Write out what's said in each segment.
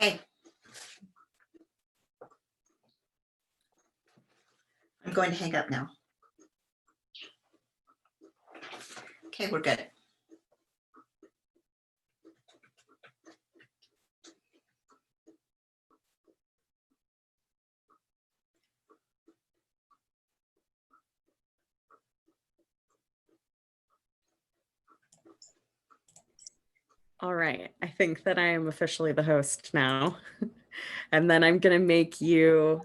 Hey, I'm going to hang up now. Okay, we're good. All right, I think that I am officially the host now. And then I'm gonna make you,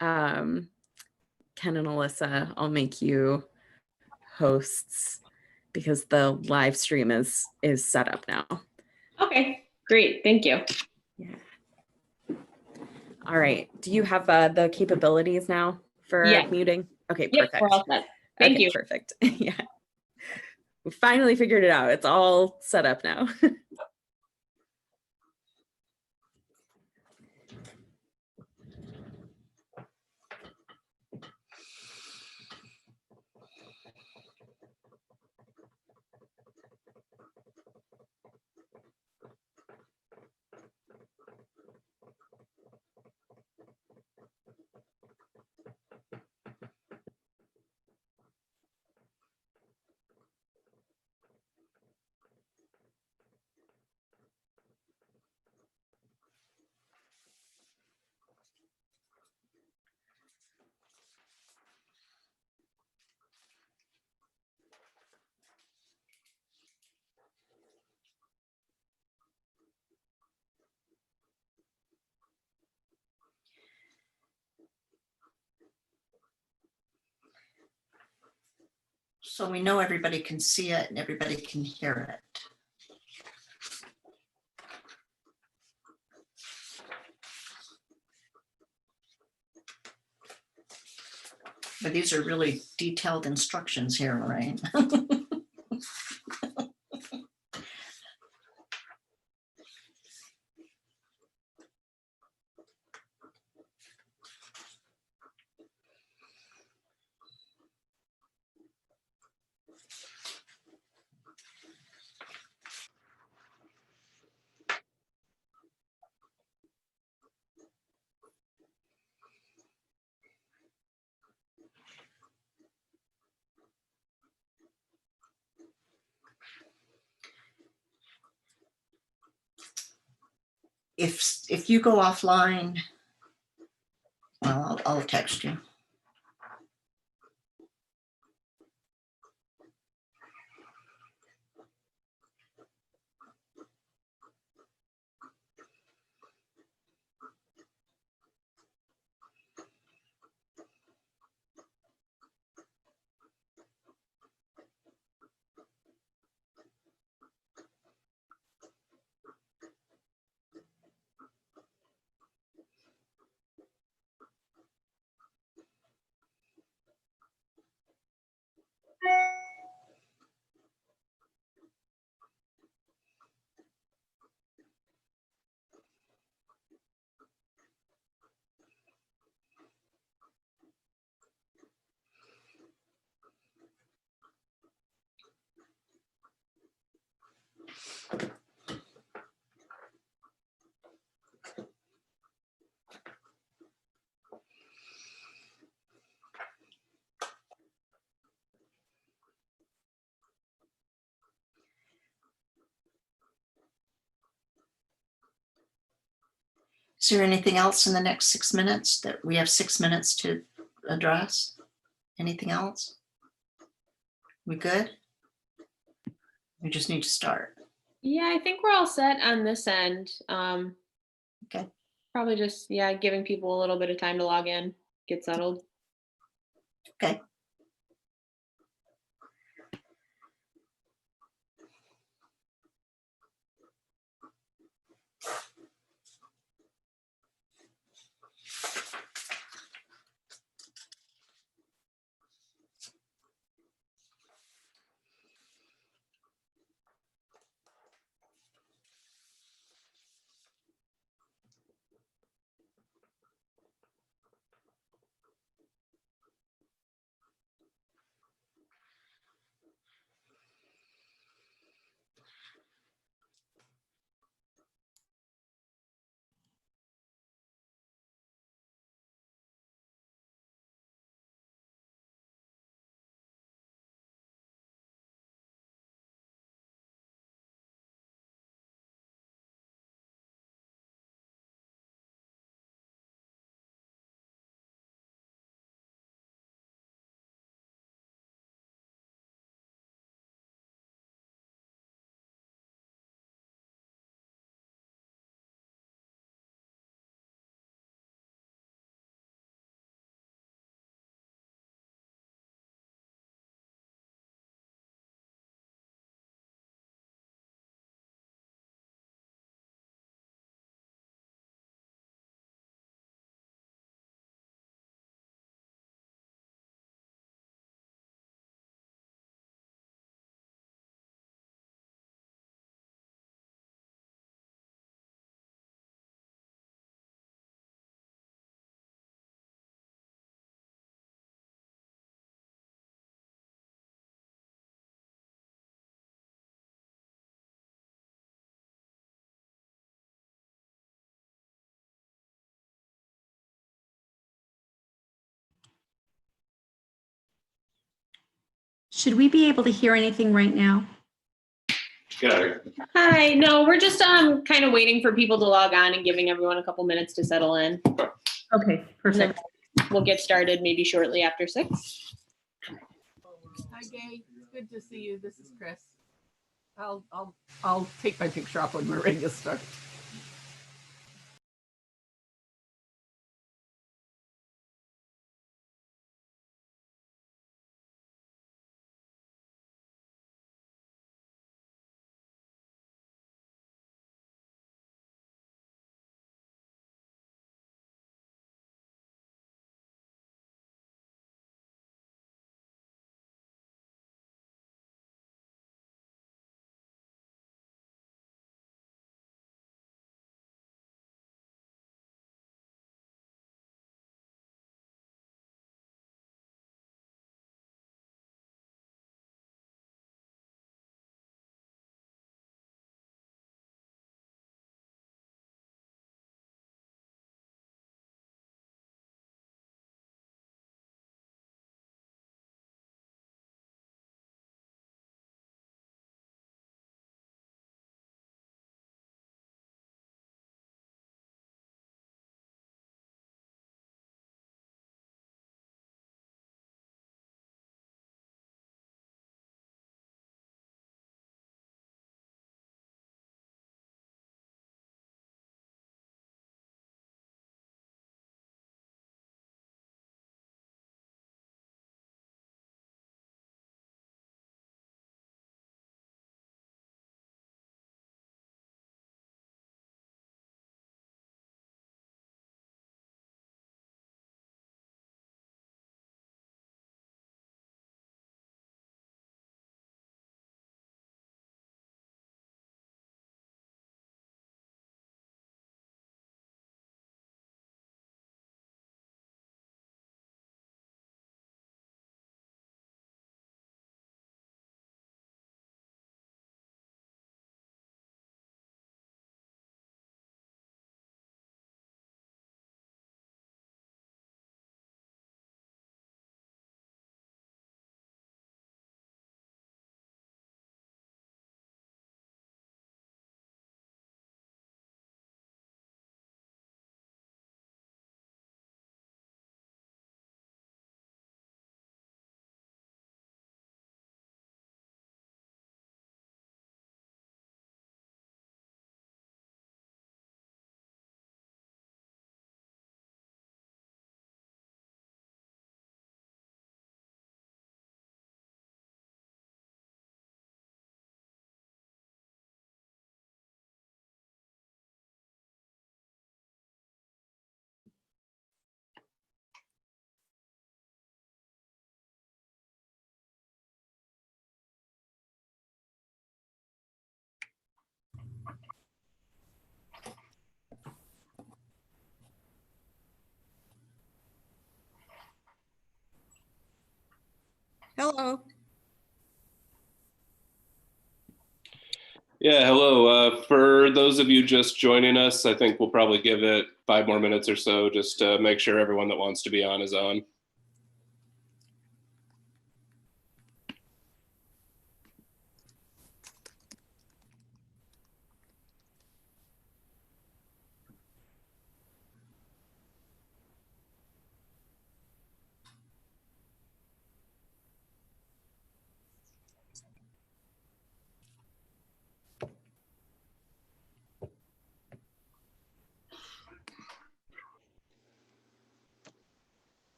Ken and Alyssa, I'll make you hosts because the live stream is set up now. Okay, great, thank you. Yeah. All right, do you have the capabilities now for muting? Okay, yep, perfect. We're all set. Thank you. Perfect. Yeah. We finally figured it out. It's all set up now. So we know everybody can see it and everybody can hear it. But these are really detailed instructions here, right? If you go offline, well, I'll text you. Is there anything else in the next 6 minutes that we have 6 minutes to address? Anything else? We good? We just need to start. Yeah, I think we're all set on this end. Okay. Probably just, giving people a little bit of time to log in, get settled. Okay. Should we be able to hear anything right now? Get out of here. Hi, no, we're just kind of waiting for people to log on and giving everyone a couple minutes to settle in. Okay, perfect. We'll get started maybe shortly after 6. Hi, Gay. Good to see you. This is Chris. I'll take my picture off when we're ready to start. Hello. Yeah, hello. For those of you just joining us, I think we'll probably give it 5 more minutes or so just to make sure everyone that wants to be on is on.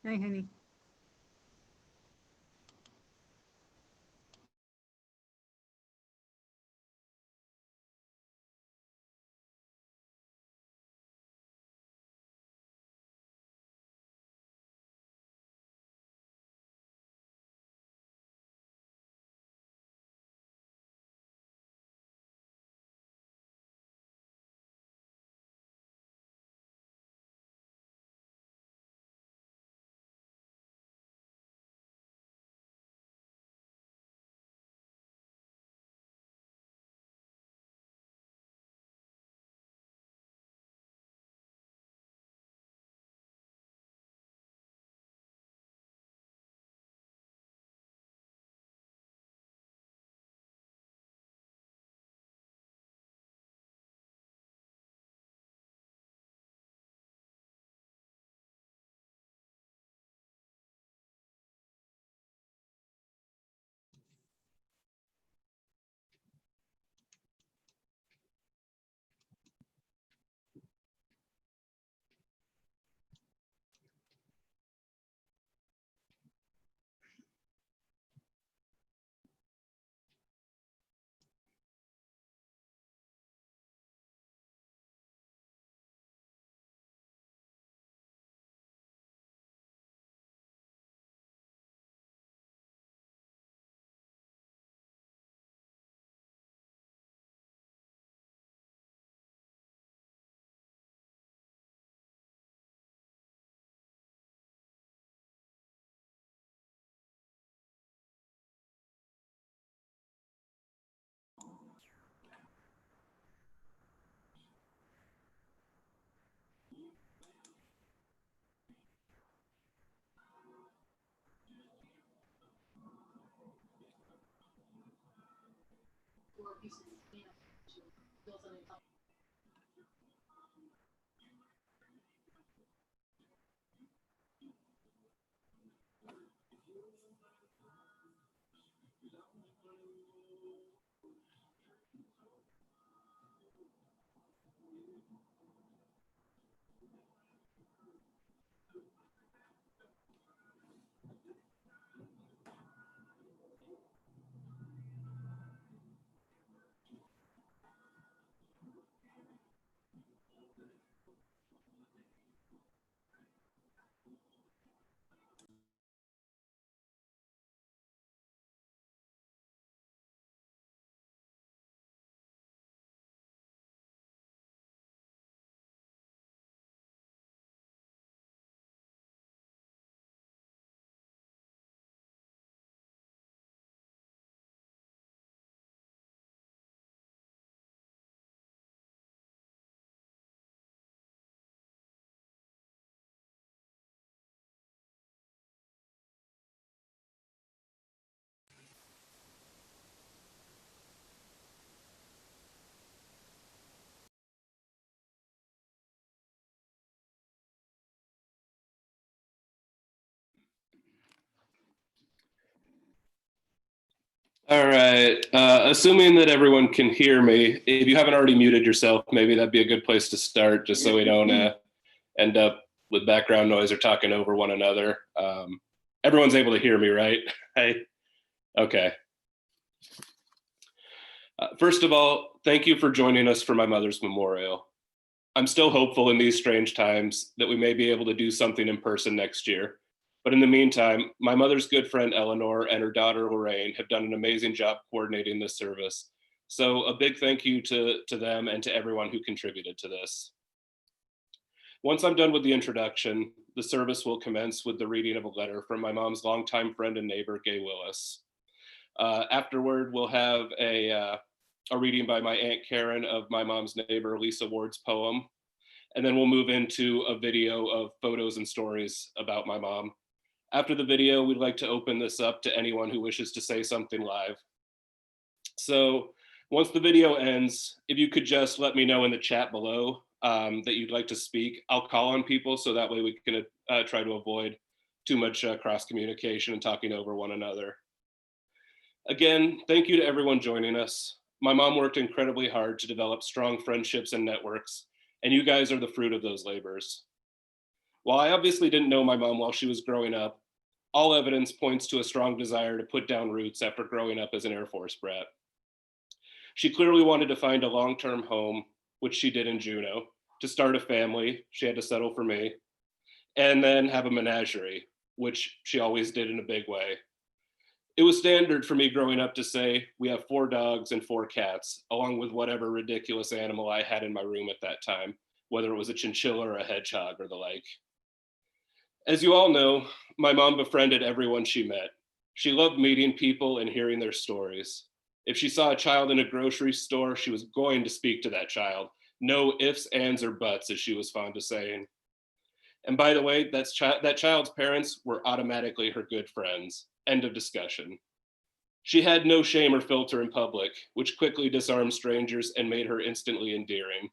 Hi, honey. All right. Assuming that everyone can hear me, if you haven't already muted yourself, maybe that'd be a good place to start, just so we don't end up with background noise or talking over one another. Everyone's able to hear me, right? Hey. Okay. First of all, thank you for joining us for my mother's memorial. I'm still hopeful in these strange times that we may be able to do something in person next year. But in the meantime, my mother's good friend Eleanor and her daughter Lorraine have done an amazing job coordinating this service. So a big thank you to them and to everyone who contributed to this. Once I'm done with the introduction, the service will commence with the reading of a letter from my mom's longtime friend and neighbor, Gay Willis. Afterward, we'll have a reading by my Aunt Karen of my mom's neighbor, Lisa Ward's poem. And then we'll move into a video of photos and stories about my mom. After the video, we'd like to open this up to anyone who wishes to say something live. So once the video ends, if you could just let me know in the chat below that you'd like to speak, I'll call on people so that way we can try to avoid too much cross communication and talking over one another. Again, thank you to everyone joining us. My mom worked incredibly hard to develop strong friendships and networks, and you guys are the fruit of those labors. While I obviously didn't know my mom while she was growing up, all evidence points to a strong desire to put down roots after growing up as an Air Force brat. She clearly wanted to find a long-term home, which she did in Juneau, to start a family. She had to settle for me, and then have a menagerie, which she always did in a big way. It was standard for me growing up to say, we have 4 dogs and 4 cats, along with whatever ridiculous animal I had in my room at that time, whether it was a chinchilla or a hedgehog or the like. As you all know, my mom befriended everyone she met. She loved meeting people and hearing their stories. If she saw a child in a grocery store, she was going to speak to that child. No ifs, ands, or buts, as she was fond of saying. And by the way, that child's parents were automatically her good friends. End of discussion. She had no shame or filter in public, which quickly disarmed strangers and made her instantly endearing.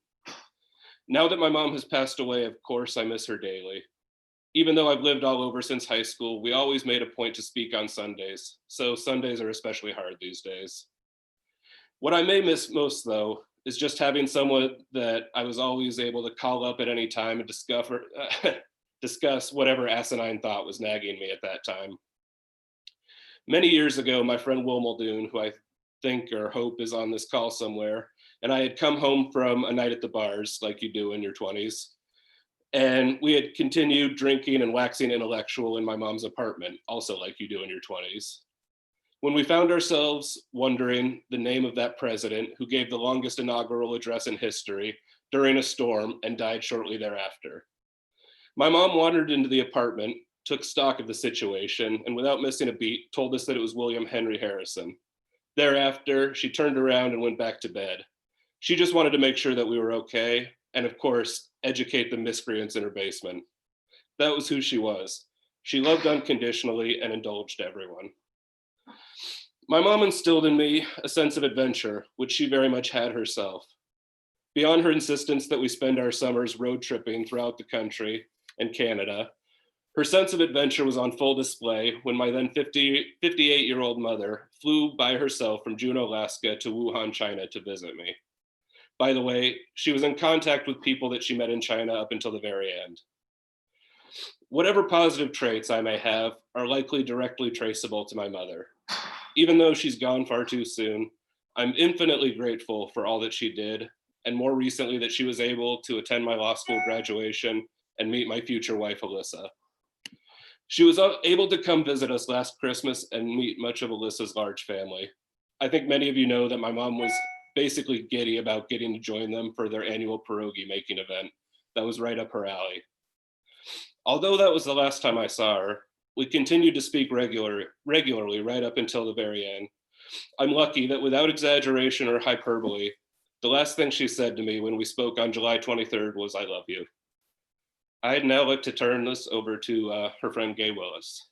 Now that my mom has passed away, of course, I miss her daily. Even though I've lived all over since high school, we always made a point to speak on Sundays, so Sundays are especially hard these days. What I may miss most, though, is just having someone that I was always able to call up at any time and discuss whatever asinine thought was nagging me at that time. Many years ago, my friend Will Muldoon, who I think or hope is on this call somewhere, and I had come home from a night at the bars, like you do in your 20s. And we had continued drinking and waxing intellectual in my mom's apartment, also like you do in your 20s. When we found ourselves wondering the name of that president who gave the longest inaugural address in history during a storm and died shortly thereafter. My mom wandered into the apartment, took stock of the situation, and without missing a beat, told us that it was William Henry Harrison. Thereafter, she turned around and went back to bed. She just wanted to make sure that we were okay, and of course, educate the miscreants in her basement. That was who she was. She loved unconditionally and indulged everyone. My mom instilled in me a sense of adventure, which she very much had herself. Beyond her insistence that we spend our summers road tripping throughout the country and Canada, her sense of adventure was on full display when my then 58-year-old mother flew by herself from Juneau, Alaska to Wuhan, China to visit me. By the way, she was in contact with people that she met in China up until the very end. Whatever positive traits I may have are likely directly traceable to my mother. Even though she's gone far too soon, I'm infinitely grateful for all that she did, and more recently that she was able to attend my law school graduation and meet my future wife, Alyssa. She was able to come visit us last Christmas and meet much of Alyssa's large family. I think many of you know that my mom was basically giddy about getting to join them for their annual pierogi making event. That was right up her alley. Although that was the last time I saw her, we continued to speak regularly right up until the very end. I'm lucky that without exaggeration or hyperbole, the last thing she said to me when we spoke on July 23rd was, "I love you." I'd now like to turn this over to her friend Gay Willis.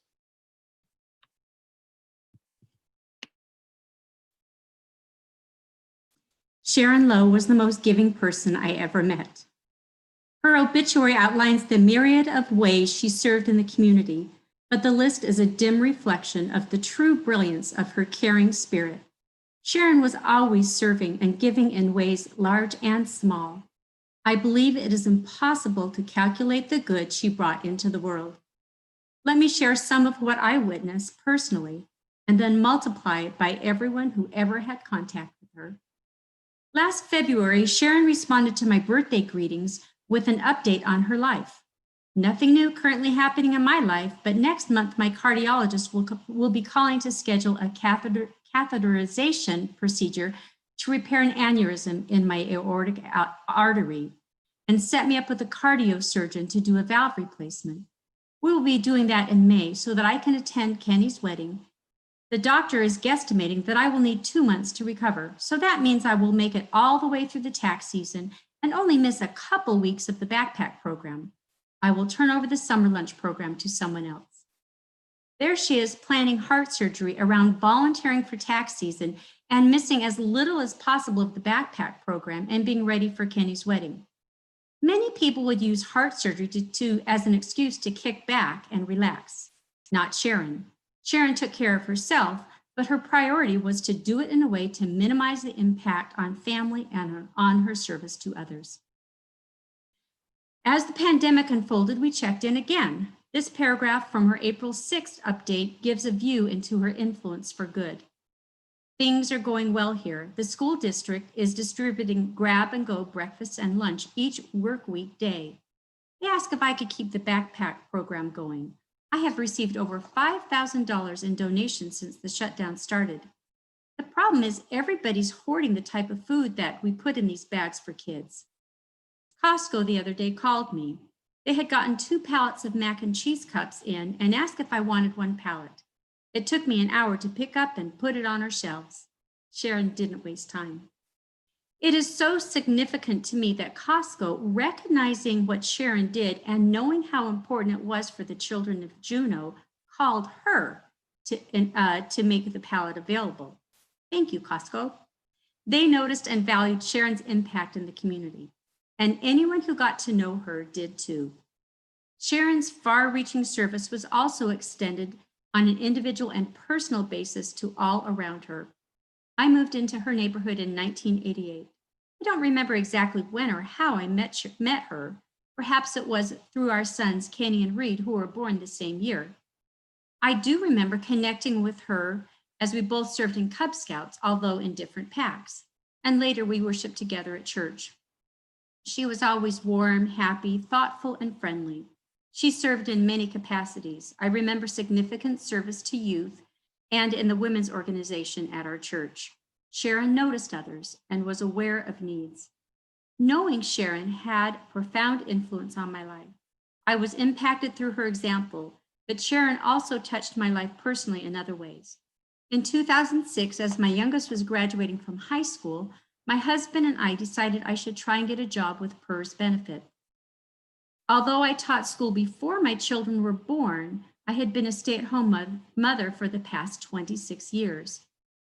Sharon Lowe was the most giving person I ever met. Her obituary outlines the myriad of ways she served in the community, but the list is a dim reflection of the true brilliance of her caring spirit. Sharon was always serving and giving in ways large and small. I believe it is impossible to calculate the good she brought into the world. Let me share some of what I witnessed personally, and then multiply it by everyone who ever had contact with her. Last February, Sharon responded to my birthday greetings with an update on her life. Nothing new currently happening in my life, but next month my cardiologist will be calling to schedule a catheterization procedure to repair an aneurysm in my aortic artery and set me up with a cardiosurgeon to do a valve replacement. We will be doing that in May so that I can attend Kenny's wedding. The doctor is guesstimating that I will need 2 months to recover, so that means I will make it all the way through the tax season and only miss a couple weeks of the backpack program. I will turn over the summer lunch program to someone else. There she is planning heart surgery around volunteering for tax season and missing as little as possible of the backpack program and being ready for Kenny's wedding. Many people would use heart surgery as an excuse to kick back and relax. Not Sharon. Sharon took care of herself, but her priority was to do it in a way to minimize the impact on family and on her service to others. As the pandemic unfolded, we checked in again. This paragraph from her April 6th update gives a view into her influence for good. Things are going well here. The school district is distributing grab-and-go breakfast and lunch each work week day. They asked if I could keep the backpack program going. I have received over $5,000 in donations since the shutdown started. The problem is everybody's hoarding the type of food that we put in these bags for kids. Costco the other day called me. They had gotten 2 pallets of mac and cheese cups in and asked if I wanted 1 pallet. It took me an hour to pick up and put it on our shelves. Sharon didn't waste time. It is so significant to me that Costco, recognizing what Sharon did and knowing how important it was for the children of Juneau, called her to make the pallet available. Thank you, Costco. They noticed and valued Sharon's impact in the community, and anyone who got to know her did too. Sharon's far-reaching service was also extended on an individual and personal basis to all around her. I moved into her neighborhood in 1988. I don't remember exactly when or how I met her. Perhaps it was through our sons, Kenny and Reed, who were born the same year. I do remember connecting with her as we both served in Cub Scouts, although in different packs. And later we worshiped together at church. She was always warm, happy, thoughtful, and friendly. She served in many capacities. I remember significant service to youth and in the women's organization at our church. Sharon noticed others and was aware of needs. Knowing Sharon had profound influence on my life. I was impacted through her example, but Sharon also touched my life personally in other ways. In 2006, as my youngest was graduating from high school, my husband and I decided I should try and get a job with PERS benefit. Although I taught school before my children were born, I had been a stay-at-home mother for the past 26 years.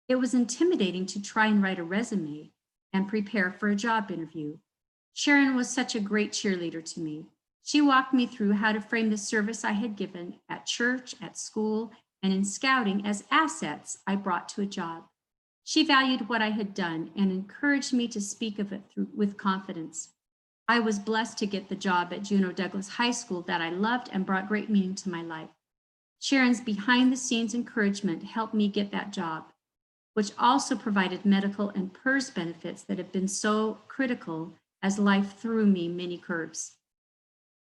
It was intimidating to try and write a resume and prepare for a job interview. Sharon was such a great cheerleader to me. She walked me through how to frame the service I had given at church, at school, and in scouting as assets I brought to a job. She valued what I had done and encouraged me to speak of it with confidence. I was blessed to get the job at Juneau Douglas High School that I loved and brought great meaning to my life. Sharon's behind-the-scenes encouragement helped me get that job, which also provided medical and PERS benefits that have been so critical as life threw me many curves.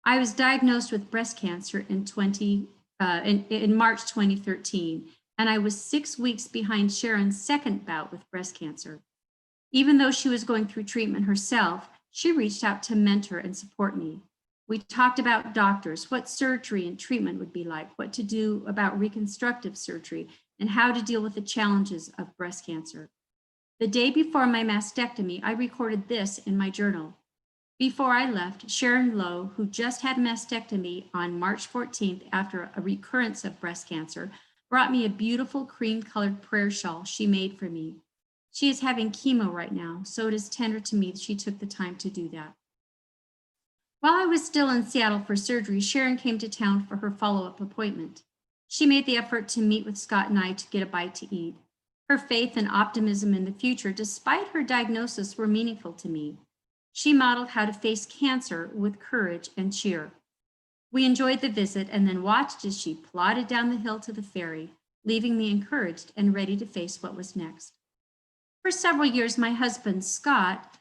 I was diagnosed with breast cancer in March 2013, and I was 6 weeks behind Sharon's second bout with breast cancer. Even though she was going through treatment herself, she reached out to mentor and support me. We talked about doctors, what surgery and treatment would be like, what to do about reconstructive surgery, and how to deal with the challenges of breast cancer. The day before my mastectomy, I recorded this in my journal. Before I left, Sharon Lowe, who just had a mastectomy on March 14th after a recurrence of breast cancer, brought me a beautiful cream-colored prayer shawl she made for me. She is having chemo right now, so it is tender to me that she took the time to do that. While I was still in Seattle for surgery, Sharon came to town for her follow-up appointment. She made the effort to meet with Scott and I to get a bite to eat. Her faith and optimism in the future, despite her diagnosis, were meaningful to me. She modeled how to face cancer with courage and cheer. We enjoyed the visit and then watched as she plodded down the hill to the ferry, leaving me encouraged and ready to face what was next. For several years, my husband, Scott,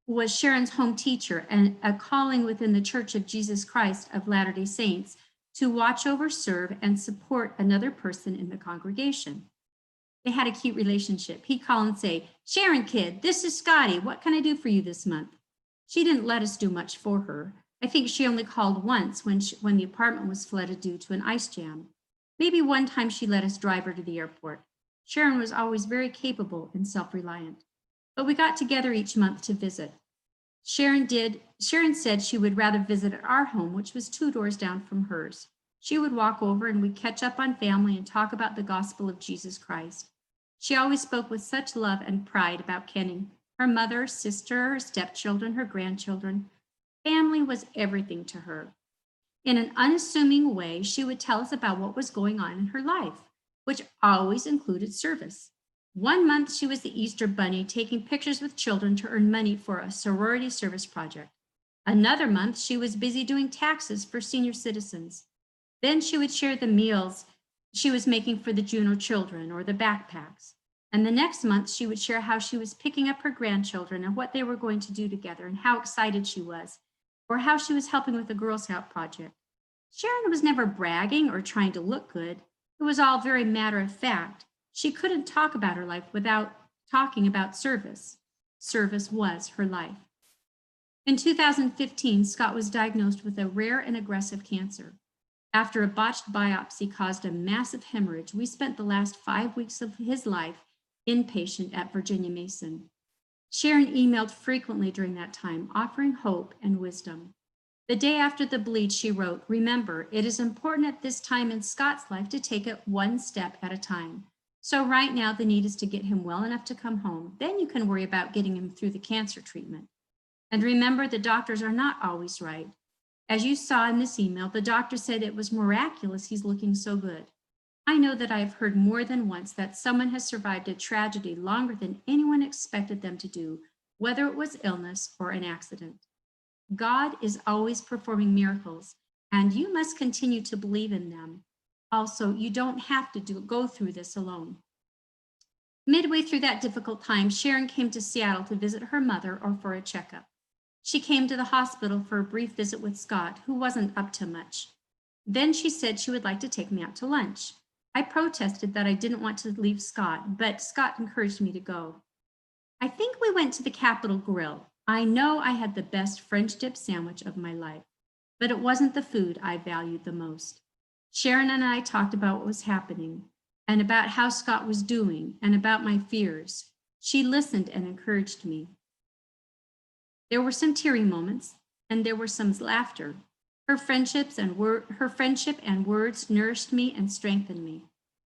was Sharon's home teacher and a calling within the Church of Jesus Christ of Latter-day Saints to watch over, serve, and support another person in the congregation. They had a cute relationship. He'd call and say, "Sharon, kid, this is Scotty. What can I do for you this month?" She didn't let us do much for her. I think she only called once when the apartment was flooded due to an ice jam. Maybe one time she let us drive her to the airport. Sharon was always very capable and self-reliant. But we got together each month to visit. Sharon said she would rather visit at our home, which was 2 doors down from hers. She would walk over and we'd catch up on family and talk about the gospel of Jesus Christ. She always spoke with such love and pride about Kenny, her mother, sister, her stepchildren, her grandchildren. Family was everything to her. In an unassuming way, she would tell us about what was going on in her life, which always included service. One month, she was the Easter Bunny, taking pictures with children to earn money for a sorority service project. Another month, she was busy doing taxes for senior citizens. Then she would share the meals she was making for the Juneau children or the backpacks. And the next month, she would share how she was picking up her grandchildren and what they were going to do together and how excited she was, or how she was helping with the Girl Scout project. Sharon was never bragging or trying to look good. It was all very matter of fact. She couldn't talk about her life without talking about service. Service was her life. In 2015, Scott was diagnosed with a rare and aggressive cancer. After a botched biopsy caused a massive hemorrhage, we spent the last 5 weeks of his life inpatient at Virginia Mason. Sharon emailed frequently during that time, offering hope and wisdom. The day after the bleed, she wrote, "Remember, it is important at this time in Scott's life to take it one step at a time. So right now, the need is to get him well enough to come home. Then you can worry about getting him through the cancer treatment. And remember, the doctors are not always right. As you saw in this email, the doctor said it was miraculous he's looking so good. I know that I have heard more than once that someone has survived a tragedy longer than anyone expected them to do, whether it was illness or an accident. God is always performing miracles, and you must continue to believe in them. Also, you don't have to go through this alone." Midway through that difficult time, Sharon came to Seattle to visit her mother or for a checkup. She came to the hospital for a brief visit with Scott, who wasn't up to much. Then she said she would like to take me out to lunch. I protested that I didn't want to leave Scott, but Scott encouraged me to go. I think we went to the Capitol Grill. I know I had the best French dip sandwich of my life, but it wasn't the food I valued the most. Sharon and I talked about what was happening and about how Scott was doing and about my fears. She listened and encouraged me. There were some teary moments and there were some laughter. Her friendship and words nourished me and strengthened me.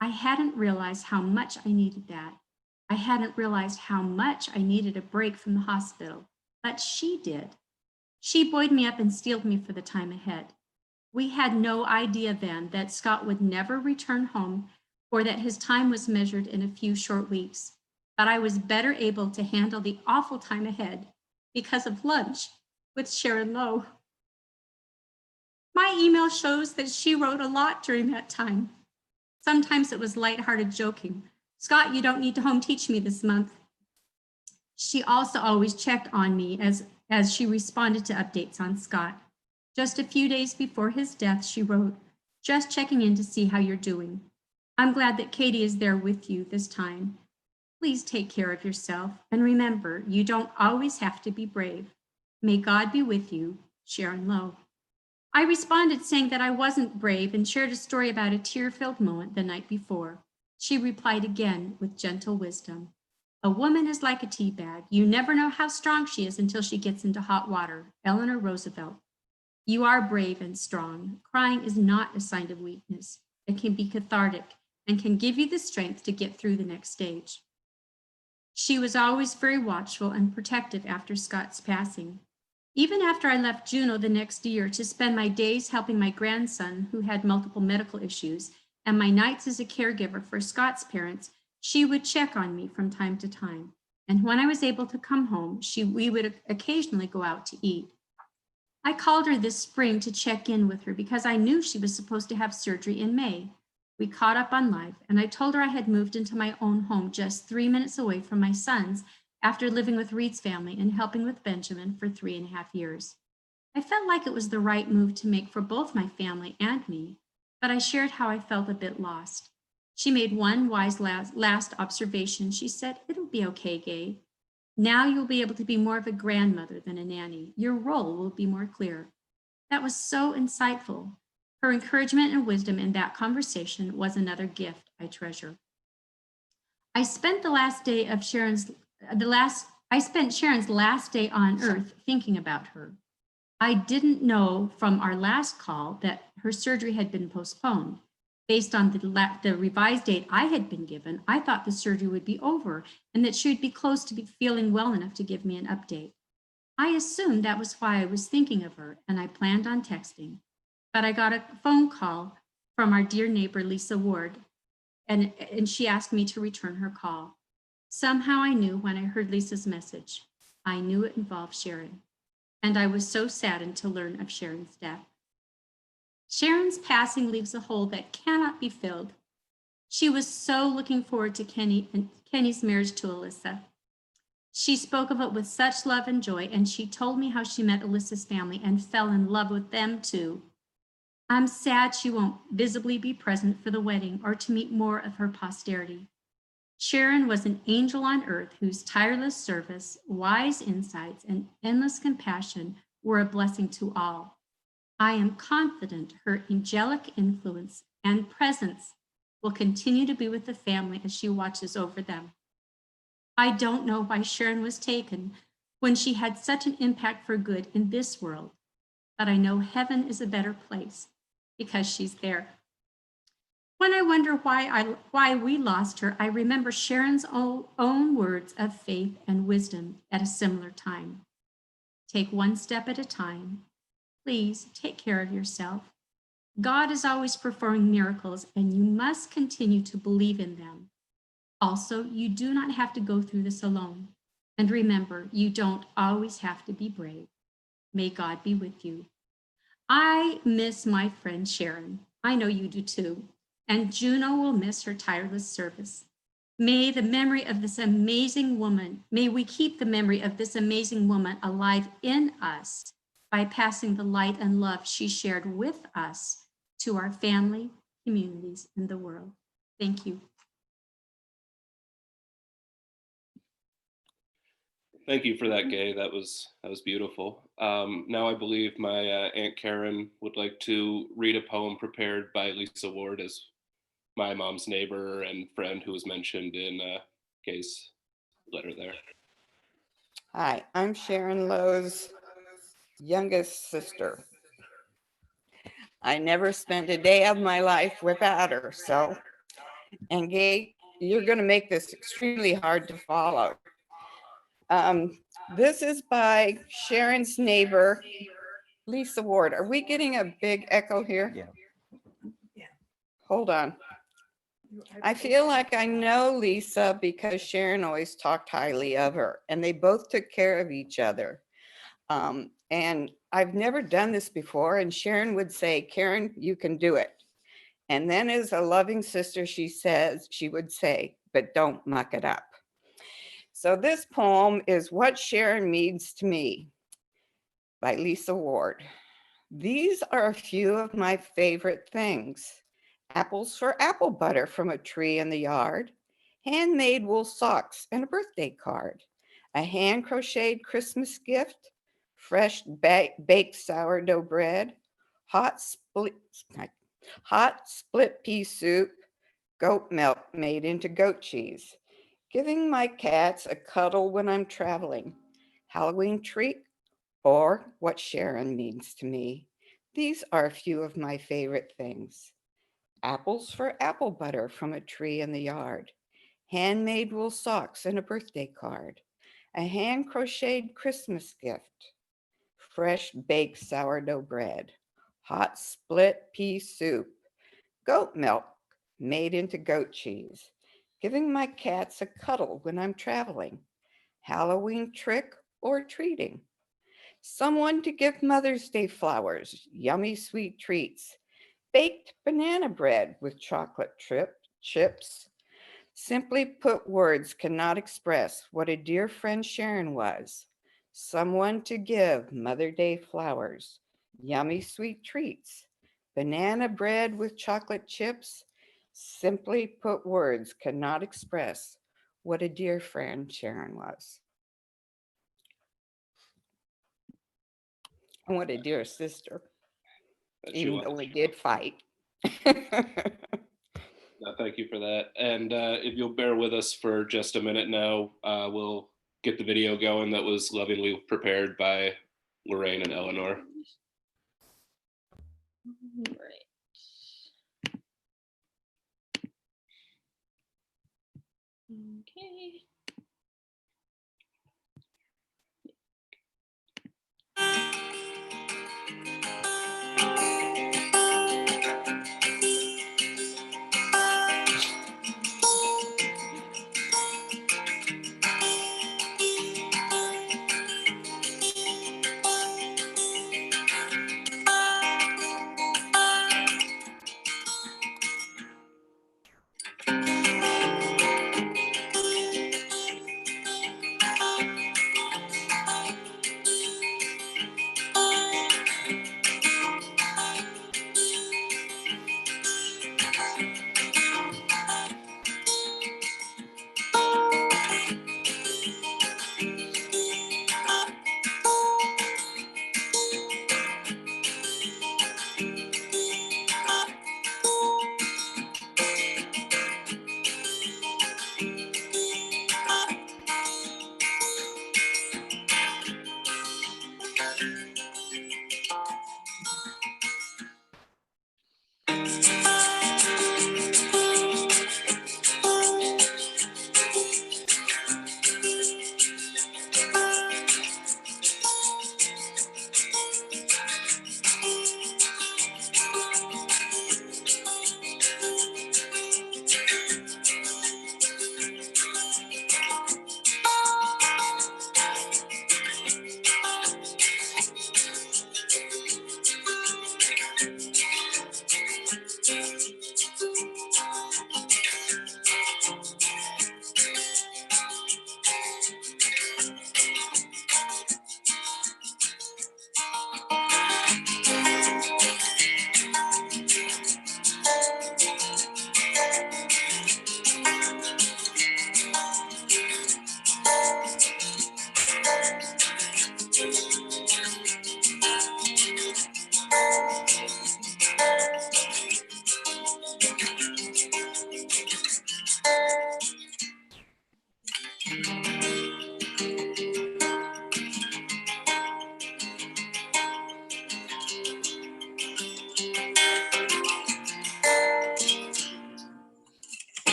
I hadn't realized how much I needed that. I hadn't realized how much I needed a break from the hospital, but she did. She buoyed me up and steeled me for the time ahead. We had no idea then that Scott would never return home or that his time was measured in a few short weeks, but I was better able to handle the awful time ahead because of lunch with Sharon Lowe. My email shows that she wrote a lot during that time. Sometimes it was lighthearted joking. "Scott, you don't need to home teach me this month." She also always checked on me as she responded to updates on Scott. Just a few days before his death, she wrote, "Just checking in to see how you're doing. I'm glad that Katie is there with you this time. Please take care of yourself. And remember, you don't always have to be brave. May God be with you, Sharon Lowe." I responded saying that I wasn't brave and shared a story about a tear-filled moment the night before. She replied again with gentle wisdom. "A woman is like a tea bag. You never know how strong she is until she gets into hot water." Eleanor Roosevelt. You are brave and strong. Crying is not a sign of weakness. It can be cathartic and can give you the strength to get through the next stage. She was always very watchful and protective after Scott's passing. Even after I left Juneau the next year to spend my days helping my grandson who had multiple medical issues and my nights as a caregiver for Scott's parents, she would check on me from time to time. And when I was able to come home, we would occasionally go out to eat. I called her this spring to check in with her because I knew she was supposed to have surgery in May. We caught up on life, and I told her I had moved into my own home just 3 minutes away from my son's after living with Reed's family and helping with Benjamin for 3.5 years. I felt like it was the right move to make for both my family and me, but I shared how I felt a bit lost. She made one wise last observation. She said, "It'll be okay, Gay. Now you'll be able to be more of a grandmother than a nanny. Your role will be more clear." That was so insightful. Her encouragement and wisdom in that conversation was another gift I treasure. I spent Sharon's last day on earth thinking about her. I didn't know from our last call that her surgery had been postponed. Based on the revised date I had been given, I thought the surgery would be over and that she would be close to feeling well enough to give me an update. I assumed that was why I was thinking of her, and I planned on texting. But I got a phone call from our dear neighbor, Lisa Ward, and she asked me to return her call. Somehow I knew when I heard Lisa's message. I knew it involved Sharon. and I was so saddened to learn of Sharon's death. Sharon's passing leaves a hole that cannot be filled. She was so looking forward to Kenny's marriage to Alyssa. She spoke of it with such love and joy, and she told me how she met Alyssa's family and fell in love with them too. I'm sad she won't visibly be present for the wedding or to meet more of her posterity. Sharon was an angel on earth whose tireless service, wise insights, and endless compassion were a blessing to all. I am confident her angelic influence and presence will continue to be with the family as she watches over them. I don't know why Sharon was taken when she had such an impact for good in this world, but I know heaven is a better place because she's there. When I wonder why we lost her, I remember Sharon's own words of faith and wisdom at a similar time. Take one step at a time. Please take care of yourself. God is always performing miracles, and you must continue to believe in them. Also, you do not have to go through this alone. And remember, you don't always have to be brave. May God be with you. I miss my friend Sharon. I know you do too. And Juno will miss her tireless service. May the memory of this amazing woman, may we keep the memory of this amazing woman alive in us by passing the light and love she shared with us to our family, communities, and the world. Thank you. Thank you for that, Gay. That was beautiful. Now I believe my Aunt Karen would like to read a poem prepared by Lisa Ward, as my mom's neighbor and friend who was mentioned in Gay's letter there. Hi, I'm Sharon Lowe's youngest sister. I never spent a day of my life without her. So, and Gay, you're going to make this extremely hard to follow. This is by Sharon's neighbor, Lisa Ward. Are we getting a big echo here? Yeah. Hold on. I feel like I know Lisa because Sharon always talked highly of her, and they both took care of each other. And I've never done this before. And Sharon would say, Karen, you can do it. And then as a loving sister, she would say, but don't muck it up. So this poem is What Sharon Means to Me by Lisa Ward. These are a few of my favorite things. Apples for apple butter from a tree in the yard, handmade wool socks and a birthday card, a hand crocheted Christmas gift, fresh baked sourdough bread, hot split pea soup, goat milk made into goat cheese, giving my cats a cuddle when I'm traveling, Halloween treat, or what Sharon means to me. These are a few of my favorite things. Apples for apple butter from a tree in the yard, handmade wool socks and a birthday card, a hand crocheted Christmas gift, fresh baked sourdough bread, hot split pea soup, goat milk made into goat cheese, giving my cats a cuddle when I'm traveling, Halloween trick or treating, someone to give Mother's Day flowers, yummy sweet treats, baked banana bread with chocolate chips. Simply put, words cannot express what a dear friend Sharon was. Someone to give Mother Day flowers, yummy sweet treats, banana bread with chocolate chips. Simply put, words cannot express what a dear friend Sharon was. And what a dear sister, even though we did fight. Thank you for that. And if you'll bear with us for just a minute now, we'll get the video going that was lovingly prepared by Lorraine and Eleanor. Right. Okay.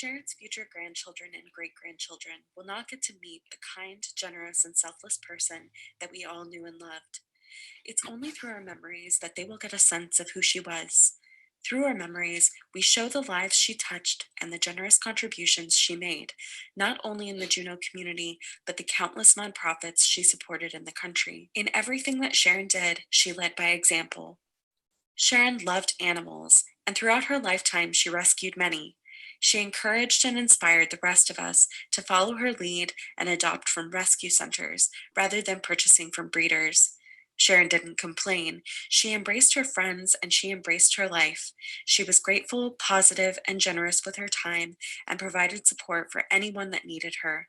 Sharon's future grandchildren and great-grandchildren will not get to meet the kind, generous, and selfless person that we all knew and loved. It's only through our memories that they will get a sense of who she was. Through our memories, we show the lives she touched and the generous contributions she made, not only in the Juneau community, but the countless nonprofits she supported in the country. In everything that Sharon did, she led by example. Sharon loved animals, and throughout her lifetime, she rescued many. She encouraged and inspired the rest of us to follow her lead and adopt from rescue centers rather than purchasing from breeders. Sharon didn't complain. She embraced her friends and she embraced her life. She was grateful, positive, and generous with her time and provided support for anyone that needed her.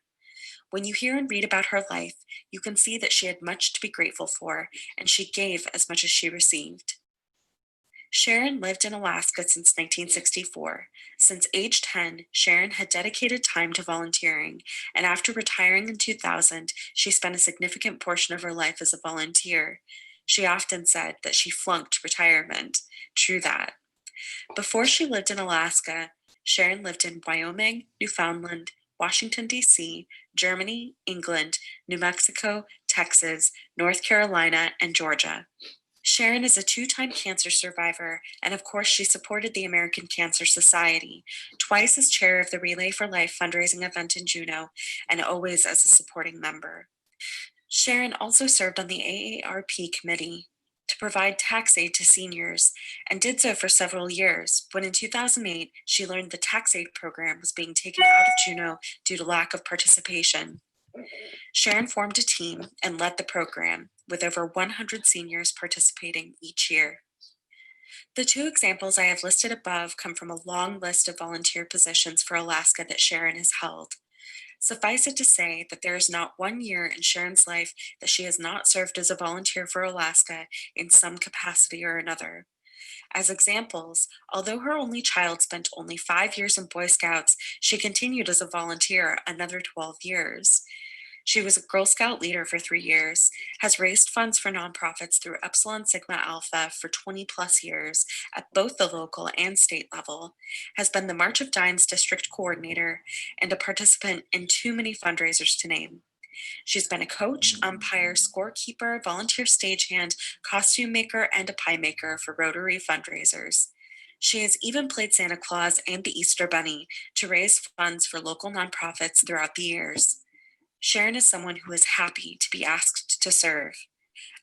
When you hear and read about her life, you can see that she had much to be grateful for, and she gave as much as she received. Sharon lived in Alaska since 1964. Since age 10, Sharon had dedicated time to volunteering, and after retiring in 2000, she spent a significant portion of her life as a volunteer. She often said that she flunked retirement. True that. Before she lived in Alaska, Sharon lived in Wyoming, Newfoundland, Washington, D.C., Germany, England, New Mexico, Texas, North Carolina, and Georgia. Sharon is a 2-time cancer survivor, and of course she supported the American Cancer Society, twice as chair of the Relay for Life fundraising event in Juneau, and always as a supporting member. Sharon also served on the AARP committee to provide tax aid to seniors, and did so for several years, when in 2008 she learned the tax aid program was being taken out of Juneau due to lack of participation. Sharon formed a team and led the program, with over 100 seniors participating each year. The 2 examples I have listed above come from a long list of volunteer positions for Alaska that Sharon has held. Suffice it to say that there is not one year in Sharon's life that she has not served as a volunteer for Alaska in some capacity or another. As examples, although her only child spent only 5 years in Boy Scouts, she continued as a volunteer another 12 years. She was a Girl Scout leader for 3 years, has raised funds for nonprofits through Epsilon Sigma Alpha for 20 plus years at both the local and state level, has been the March of Dimes district coordinator, and a participant in too many fundraisers to name. She's been a coach, umpire, scorekeeper, volunteer stagehand, costume maker, and a pie maker for Rotary fundraisers. She has even played Santa Claus and the Easter Bunny to raise funds for local nonprofits throughout the years. Sharon is someone who is happy to be asked to serve.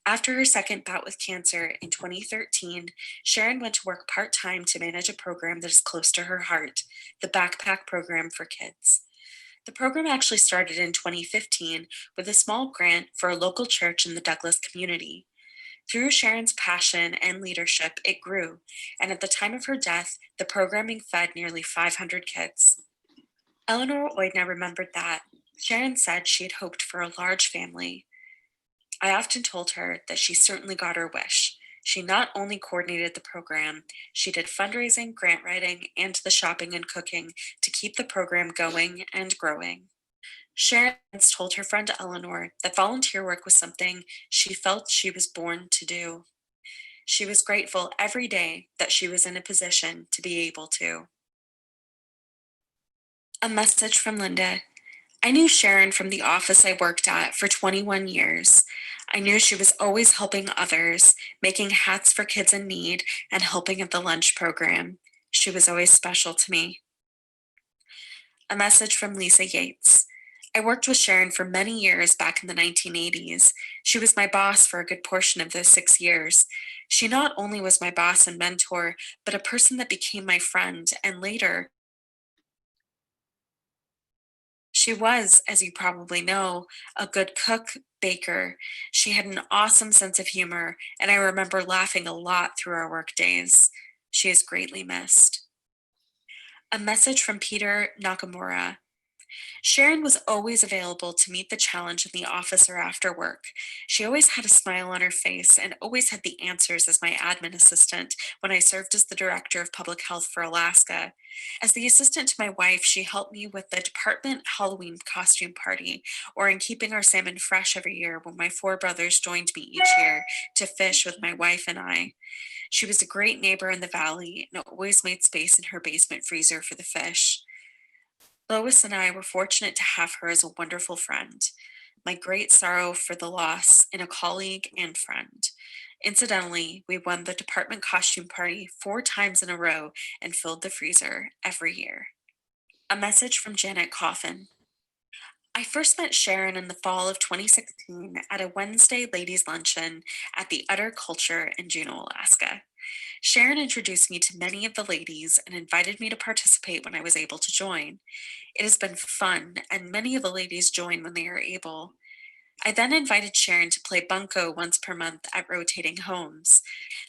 After her second bout with cancer in 2013, Sharon went to work part-time to manage a program that is close to her heart, the Backpack Program for Kids. The program actually started in 2015 with a small grant for a local church in the Douglas community. Through Sharon's passion and leadership, it grew, and at the time of her death, the programming fed nearly 500 kids. Eleanor Oidna remembered that Sharon said she had hoped for a large family. I often told her that she certainly got her wish. She not only coordinated the program, she did fundraising, grant writing, and the shopping and cooking to keep the program going and growing. Sharon once told her friend Eleanor that volunteer work was something she felt she was born to do. She was grateful every day that she was in a position to be able to. A message from Linda. I knew Sharon from the office I worked at for 21 years. I knew she was always helping others, making hats for kids in need, and helping at the lunch program. She was always special to me. A message from Lisa Yates. I worked with Sharon for many years back in the 1980s. She was my boss for a good portion of those 6 years. She not only was my boss and mentor, but a person that became my friend, and later, she was, as you probably know, a good cook, baker. She had an awesome sense of humor, and I remember laughing a lot through our work days. She is greatly missed. A message from Peter Nakamura. Sharon was always available to meet the challenge in the office or after work. She always had a smile on her face and always had the answers as my admin assistant when I served as the director of public health for Alaska. As the assistant to my wife, she helped me with the department Halloween costume party, or in keeping our salmon fresh every year when my 4 brothers joined me each year to fish with my wife and I. She was a great neighbor in the valley and always made space in her basement freezer for the fish. Lois and I were fortunate to have her as a wonderful friend. My great sorrow for the loss in a colleague and friend. Incidentally, we won the department costume party 4 times in a row and filled the freezer every year. A message from Janet Coffin. I first met Sharon in the fall of 2016 at a Wednesday ladies' luncheon at the Utter Culture in Juneau, Alaska. Sharon introduced me to many of the ladies and invited me to participate when I was able to join. It has been fun, and many of the ladies join when they are able. I then invited Sharon to play bunco once per month at rotating homes.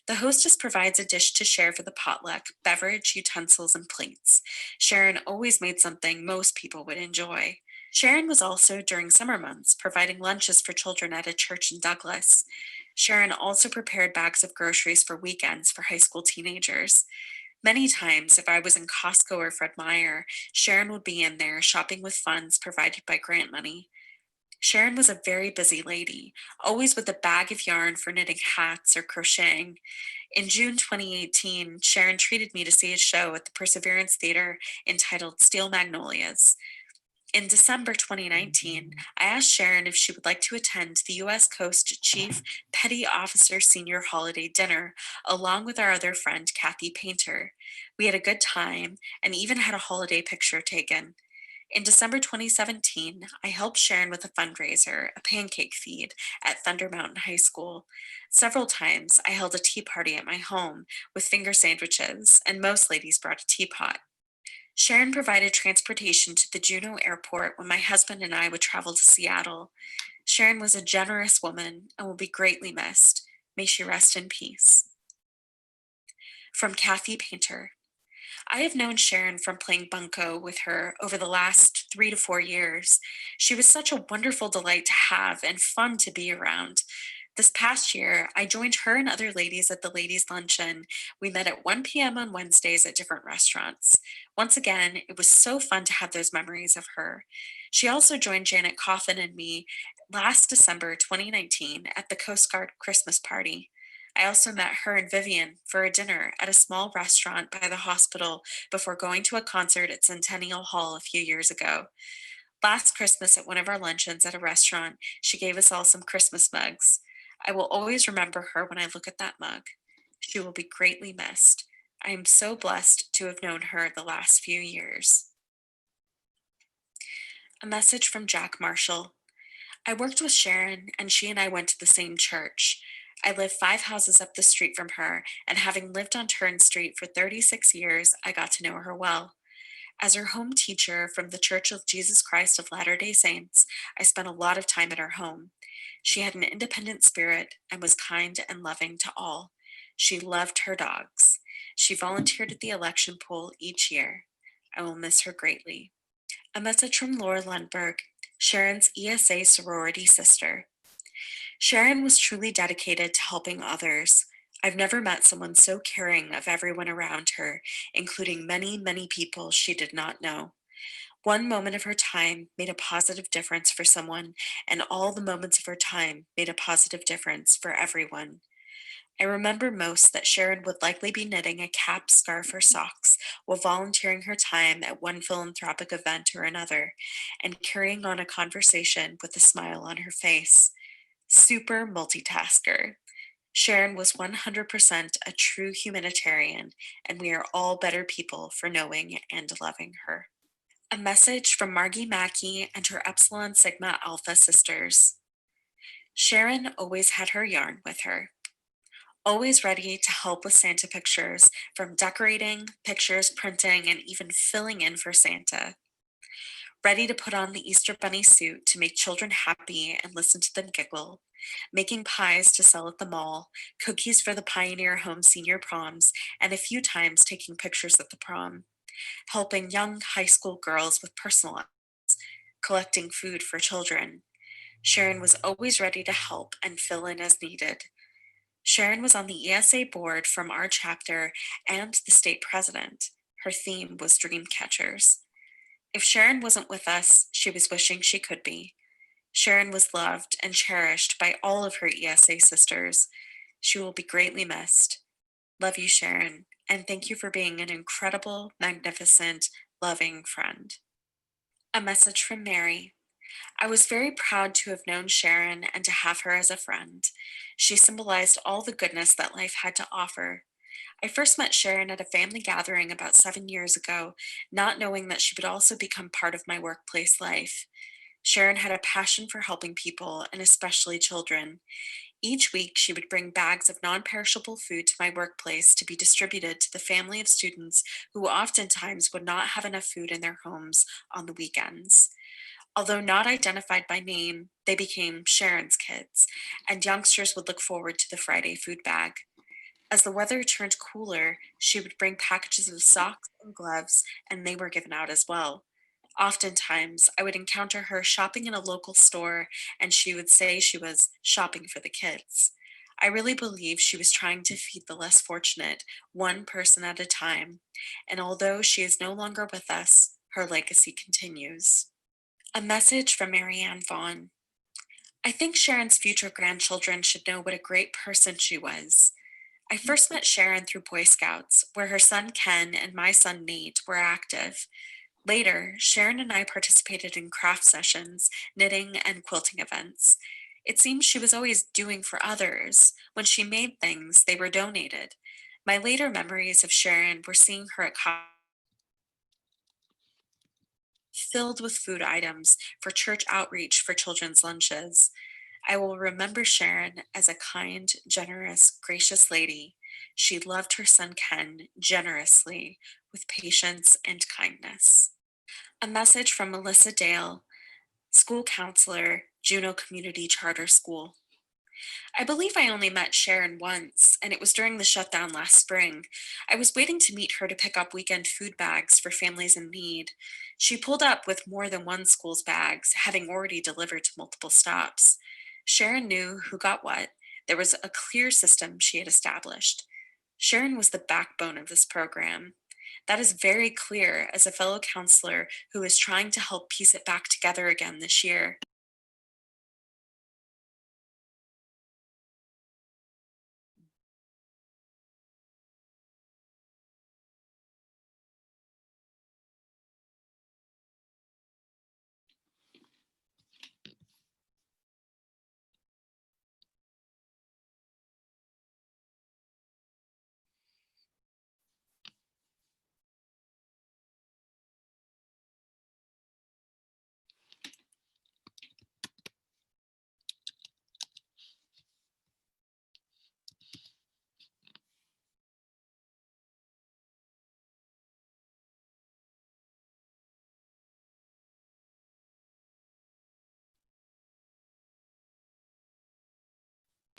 The hostess provides a dish to share for the potluck, beverage, utensils, and plates. Sharon always made something most people would enjoy. Sharon was also, during summer months, providing lunches for children at a church in Douglas. Sharon also prepared bags of groceries for weekends for high school teenagers. Many times, if I was in Costco or Fred Meyer, Sharon would be in there shopping with funds provided by grant money. Sharon was a very busy lady, always with a bag of yarn for knitting hats or crocheting. In June 2018, Sharon treated me to see a show at the Perseverance Theater entitled Steel Magnolias. In December 2019, I asked Sharon if she would like to attend the U.S. Coast Chief Petty Officer Senior Holiday Dinner, along with our other friend, Kathy Painter. We had a good time and even had a holiday picture taken. In December 2017, I helped Sharon with a fundraiser, a pancake feed, at Thunder Mountain High School. Several times, I held a tea party at my home with finger sandwiches, and most ladies brought a teapot. Sharon provided transportation to the Juneau airport when my husband and I would travel to Seattle. Sharon was a generous woman and will be greatly missed. May she rest in peace. From Kathy Painter. I have known Sharon from playing bunco with her over the last 3 to 4 years. She was such a wonderful delight to have and fun to be around. This past year, I joined her and other ladies at the ladies' luncheon. We met at 1 p.m. on Wednesdays at different restaurants. Once again, it was so fun to have those memories of her. She also joined Janet Coffin and me last December 2019 at the Coast Guard Christmas party. I also met her and Vivian for a dinner at a small restaurant by the hospital before going to a concert at Centennial Hall a few years ago. Last Christmas at one of our luncheons at a restaurant, she gave us all some Christmas mugs. I will always remember her when I look at that mug. She will be greatly missed. I am so blessed to have known her the last few years. A message from Jack Marshall. I worked with Sharon, and she and I went to the same church. I live 5 houses up the street from her, and having lived on Turn Street for 36 years, I got to know her well. As her home teacher from the Church of Jesus Christ of Latter-day Saints, I spent a lot of time at her home. She had an independent spirit and was kind and loving to all. She loved her dogs. She volunteered at the election poll each year. I will miss her greatly. A message from Laura Lundborg, Sharon's ESA sorority sister. Sharon was truly dedicated to helping others. I've never met someone so caring of everyone around her, including many, many people she did not know. One moment of her time made a positive difference for someone, and all the moments of her time made a positive difference for everyone. I remember most that Sharon would likely be knitting a cap, scarf, or socks while volunteering her time at one philanthropic event or another, and carrying on a conversation with a smile on her face. Super multitasker. Sharon was 100% a true humanitarian, and we are all better people for knowing and loving her. A message from Margi Maki and her Epsilon Sigma Alpha sisters. Sharon always had her yarn with her, always ready to help with Santa pictures, from decorating, pictures, printing, and even filling in for Santa. Ready to put on the Easter Bunny suit to make children happy and listen to them giggle, making pies to sell at the mall, cookies for the Pioneer Home senior proms, and a few times taking pictures at the prom, helping young high school girls with personal items, collecting food for children. Sharon was always ready to help and fill in as needed. Sharon was on the ESA board from our chapter and the state president. Her theme was dream catchers. If Sharon wasn't with us, she was wishing she could be. Sharon was loved and cherished by all of her ESA sisters. She will be greatly missed. Love you, Sharon, and thank you for being an incredible, magnificent, loving friend. A message from Mary. I was very proud to have known Sharon and to have her as a friend. She symbolized all the goodness that life had to offer. I first met Sharon at a family gathering about 7 years ago, not knowing that she would also become part of my workplace life. Sharon had a passion for helping people, and especially children. Each week, she would bring bags of non-perishable food to my workplace to be distributed to the family of students who oftentimes would not have enough food in their homes on the weekends. Although not identified by name, they became Sharon's kids, and youngsters would look forward to the Friday food bag. As the weather turned cooler, she would bring packages of socks and gloves, and they were given out as well. Oftentimes, I would encounter her shopping in a local store, and she would say she was shopping for the kids. I really believe she was trying to feed the less fortunate, one person at a time, and although she is no longer with us, her legacy continues. A message from Maryann Vaughn. I think Sharon's future grandchildren should know what a great person she was. I first met Sharon through Boy Scouts, where her son Ken and my son Nate were active. Later, Sharon and I participated in craft sessions, knitting, and quilting events. It seems she was always doing for others. When she made things, they were donated. My later memories of Sharon were seeing her at filled with food items for church outreach for children's lunches. I will remember Sharon as a kind, generous, gracious lady. She loved her son Ken generously, with patience and kindness. A message from Melissa Dale, school counselor, Juneau Community Charter School. I believe I only met Sharon once, and it was during the shutdown last spring. I was waiting to meet her to pick up weekend food bags for families in need. She pulled up with more than one school's bags, having already delivered to multiple stops. Sharon knew who got what. There was a clear system she had established. Sharon was the backbone of this program. That is very clear as a fellow counselor who is trying to help piece it back together again this year.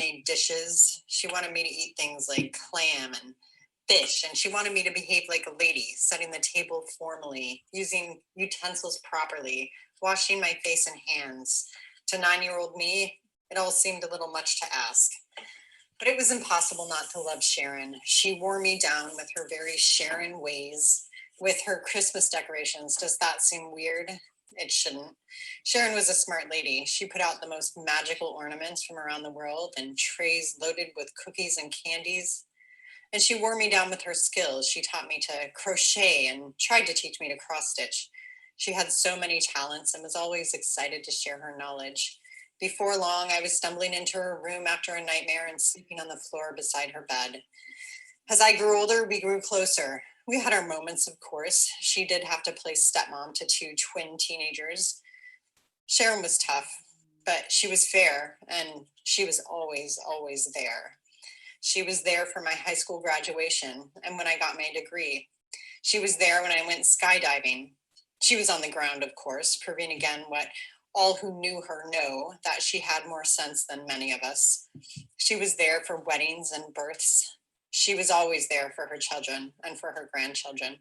Made dishes. She wanted me to eat things like clam and fish, and she wanted me to behave like a lady, setting the table formally, using utensils properly, washing my face and hands. To 9-year-old me, it all seemed a little much to ask. But it was impossible not to love Sharon. She wore me down with her very Sharon ways, with her Christmas decorations. Does that seem weird? It shouldn't. Sharon was a smart lady. She put out the most magical ornaments from around the world and trays loaded with cookies and candies. And she wore me down with her skills. She taught me to crochet and tried to teach me to cross stitch. She had so many talents and was always excited to share her knowledge. Before long, I was stumbling into her room after a nightmare and sleeping on the floor beside her bed. As I grew older, we grew closer. We had our moments, of course. She did have to play stepmom to two twin teenagers. Sharon was tough, but she was fair, and she was always, always there. She was there for my high school graduation and when I got my degree. She was there when I went skydiving. She was on the ground, of course, proving again what all who knew her know, that she had more sense than many of us. She was there for weddings and births. She was always there for her children and for her grandchildren.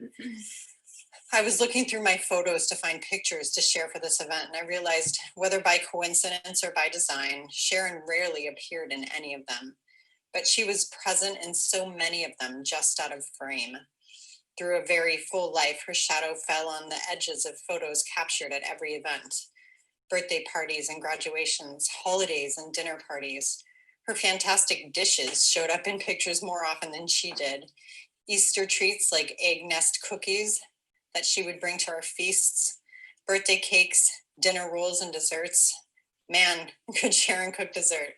I was looking through my photos to find pictures to share for this event, and I realized, whether by coincidence or by design, Sharon rarely appeared in any of them, but she was present in so many of them, just out of frame. Through a very full life, her shadow fell on the edges of photos captured at every event. Birthday parties and graduations, holidays and dinner parties. Her fantastic dishes showed up in pictures more often than she did. Easter treats like egg nest cookies that she would bring to our feasts, birthday cakes, dinner rolls and desserts. Man, could Sharon cook dessert.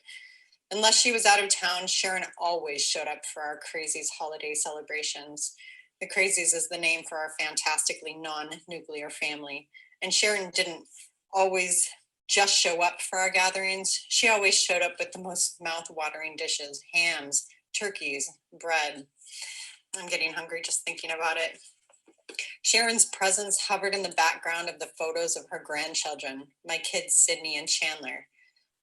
Unless she was out of town, Sharon always showed up for our Crazies holiday celebrations. The Crazies is the name for our fantastically non-nuclear family. And Sharon didn't always just show up for our gatherings. She always showed up with the most mouth-watering dishes, hams, turkeys, bread. I'm getting hungry just thinking about it. Sharon's presence hovered in the background of the photos of her grandchildren, my kids, Sydney and Chandler,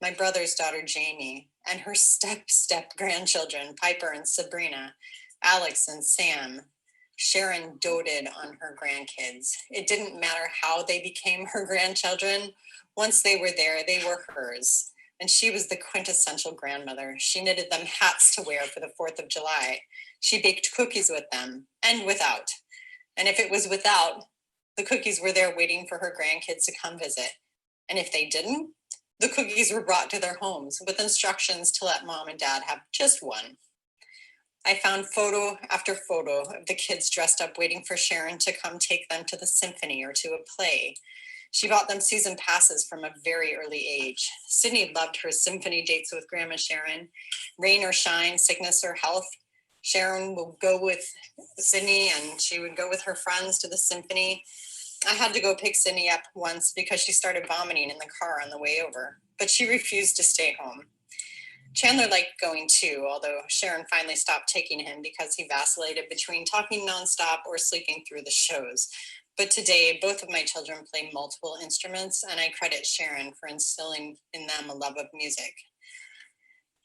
my brother's daughter, Jamie, and her step-grandchildren, Piper and Sabrina, Alex and Sam. Sharon doted on her grandkids. It didn't matter how they became her grandchildren. Once they were there, they were hers. And she was the quintessential grandmother. She knitted them hats to wear for the 4th of July. She baked cookies with them and without. And if it was without, the cookies were there waiting for her grandkids to come visit. And if they didn't, the cookies were brought to their homes with instructions to let mom and dad have just one. I found photo after photo of the kids dressed up waiting for Sharon to come take them to the symphony or to a play. She bought them season passes from a very early age. Sydney loved her symphony dates with Grandma Sharon. Rain or shine, sickness or health, Sharon would go with Sydney and she would go with her friends to the symphony. I had to go pick Sydney up once because she started vomiting in the car on the way over, but she refused to stay home. Chandler liked going too, although Sharon finally stopped taking him because he vacillated between talking nonstop or sleeping through the shows. But today, both of my children play multiple instruments, and I credit Sharon for instilling in them a love of music.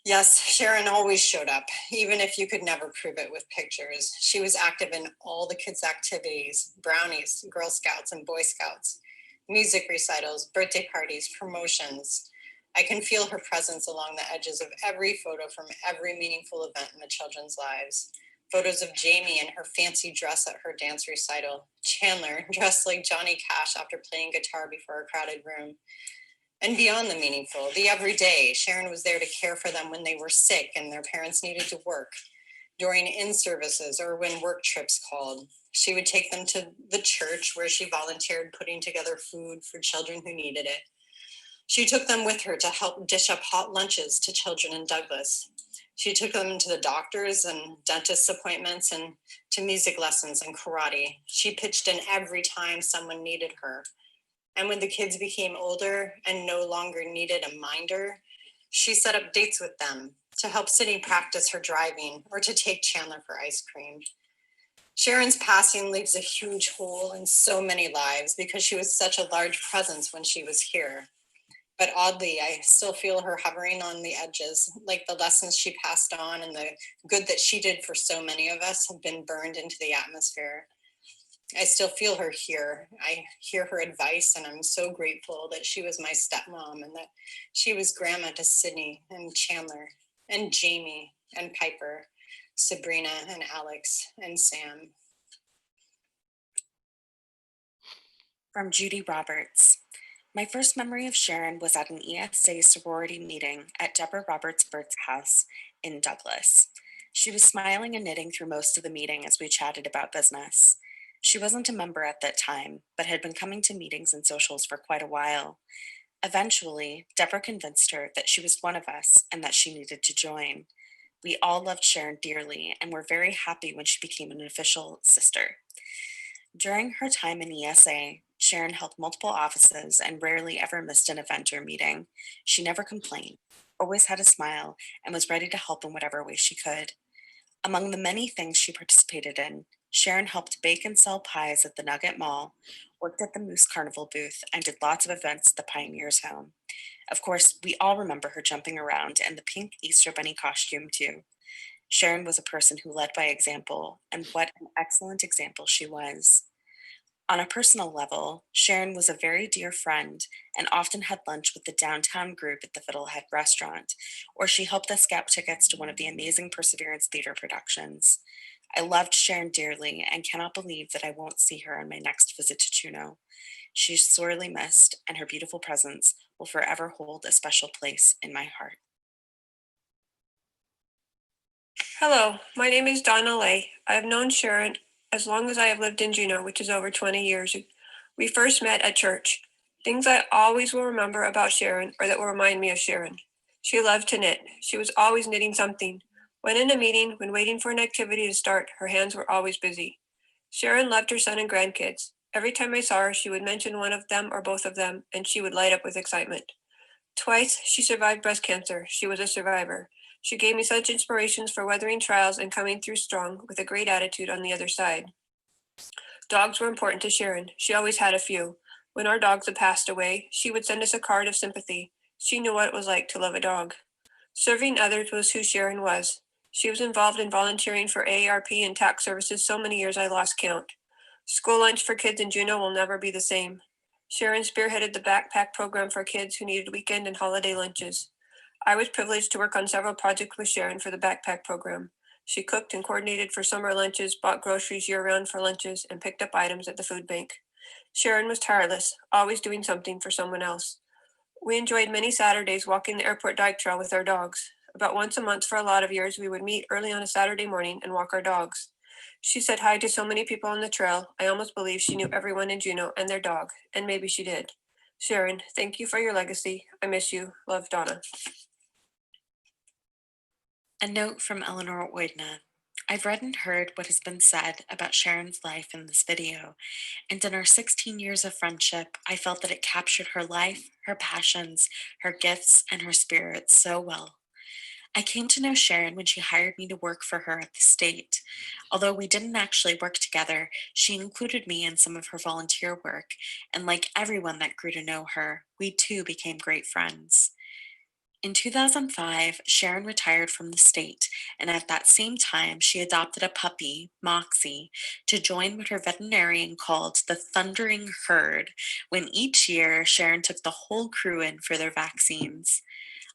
Yes, Sharon always showed up, even if you could never prove it with pictures. She was active in all the kids' activities, brownies, Girl Scouts and Boy Scouts, music recitals, birthday parties, promotions. I can feel her presence along the edges of every photo from every meaningful event in the children's lives. Photos of Jamie in her fancy dress at her dance recital, Chandler dressed like Johnny Cash after playing guitar before a crowded room. And beyond the meaningful, the everyday, Sharon was there to care for them when they were sick and their parents needed to work, during in-services or when work trips called. She would take them to the church where she volunteered putting together food for children who needed it. She took them with her to help dish up hot lunches to children in Douglas. She took them to the doctors and dentist appointments and to music lessons and karate. She pitched in every time someone needed her. And when the kids became older and no longer needed a minder, she set up dates with them to help Sydney practice her driving or to take Chandler for ice cream. Sharon's passing leaves a huge hole in so many lives because she was such a large presence when she was here. But oddly, I still feel her hovering on the edges, like the lessons she passed on and the good that she did for so many of us have been burned into the atmosphere. I still feel her here. I hear her advice, and I'm so grateful that she was my stepmom and that she was grandma to Sydney and Chandler and Jamie and Piper, Sabrina and Alex and Sam. From Judy Roberts. My first memory of Sharon was at an ESA sorority meeting at Deborah Roberts' Bird's house in Douglas. She was smiling and knitting through most of the meeting as we chatted about business. She wasn't a member at that time, but had been coming to meetings and socials for quite a while. Eventually, Deborah convinced her that she was one of us and that she needed to join. We all loved Sharon dearly and were very happy when she became an official sister. During her time in ESA, Sharon held multiple offices and rarely ever missed an event or meeting. She never complained, always had a smile, and was ready to help in whatever way she could. Among the many things she participated in, Sharon helped bake and sell pies at the Nugget Mall, worked at the Moose Carnival booth, and did lots of events at the Pioneers Home. Of course, we all remember her jumping around in the pink Easter Bunny costume, too. Sharon was a person who led by example, and what an excellent example she was. On a personal level, Sharon was a very dear friend and often had lunch with the downtown group at the Fiddlehead restaurant, or she helped us get tickets to one of the amazing Perseverance Theater productions. I loved Sharon dearly and cannot believe that I won't see her on my next visit to Juneau. She's sorely missed, and her beautiful presence will forever hold a special place in my heart. Hello, my name is Donna Lay. I have known Sharon as long as I have lived in Juneau, which is over 20 years. We first met at church. Things I always will remember about Sharon or that will remind me of Sharon. She loved to knit. She was always knitting something. When in a meeting, when waiting for an activity to start, her hands were always busy. Sharon loved her son and grandkids. Every time I saw her, she would mention one of them or both of them, and she would light up with excitement. Twice, she survived breast cancer. She was a survivor. She gave me such inspirations for weathering trials and coming through strong with a great attitude on the other side. Dogs were important to Sharon. She always had a few. When our dogs had passed away, she would send us a card of sympathy. She knew what it was like to love a dog. Serving others was who Sharon was. She was involved in volunteering for AARP and tax services so many years I lost count. School lunch for kids in Juneau will never be the same. Sharon spearheaded the backpack program for kids who needed weekend and holiday lunches. I was privileged to work on several projects with Sharon for the backpack program. She cooked and coordinated for summer lunches, bought groceries year-round for lunches, and picked up items at the food bank. Sharon was tireless, always doing something for someone else. We enjoyed many Saturdays walking the airport dike trail with our dogs. About once a month for a lot of years, we would meet early on a Saturday morning and walk our dogs. She said hi to so many people on the trail, I almost believe she knew everyone in Juneau and their dog, and maybe she did. Sharon, thank you for your legacy. I miss you. Love, Donna. A note from Eleanor Oidna. I've read and heard what has been said about Sharon's life in this video, and in our 16 years of friendship, I felt that it captured her life, her passions, her gifts, and her spirit so well. I came to know Sharon when she hired me to work for her at the state. Although we didn't actually work together, she included me in some of her volunteer work, and like everyone that grew to know her, we too became great friends. In 2005, Sharon retired from the state, and at that same time, she adopted a puppy, Moxie, to join what her veterinarian called the thundering herd, when each year Sharon took the whole crew in for their vaccines.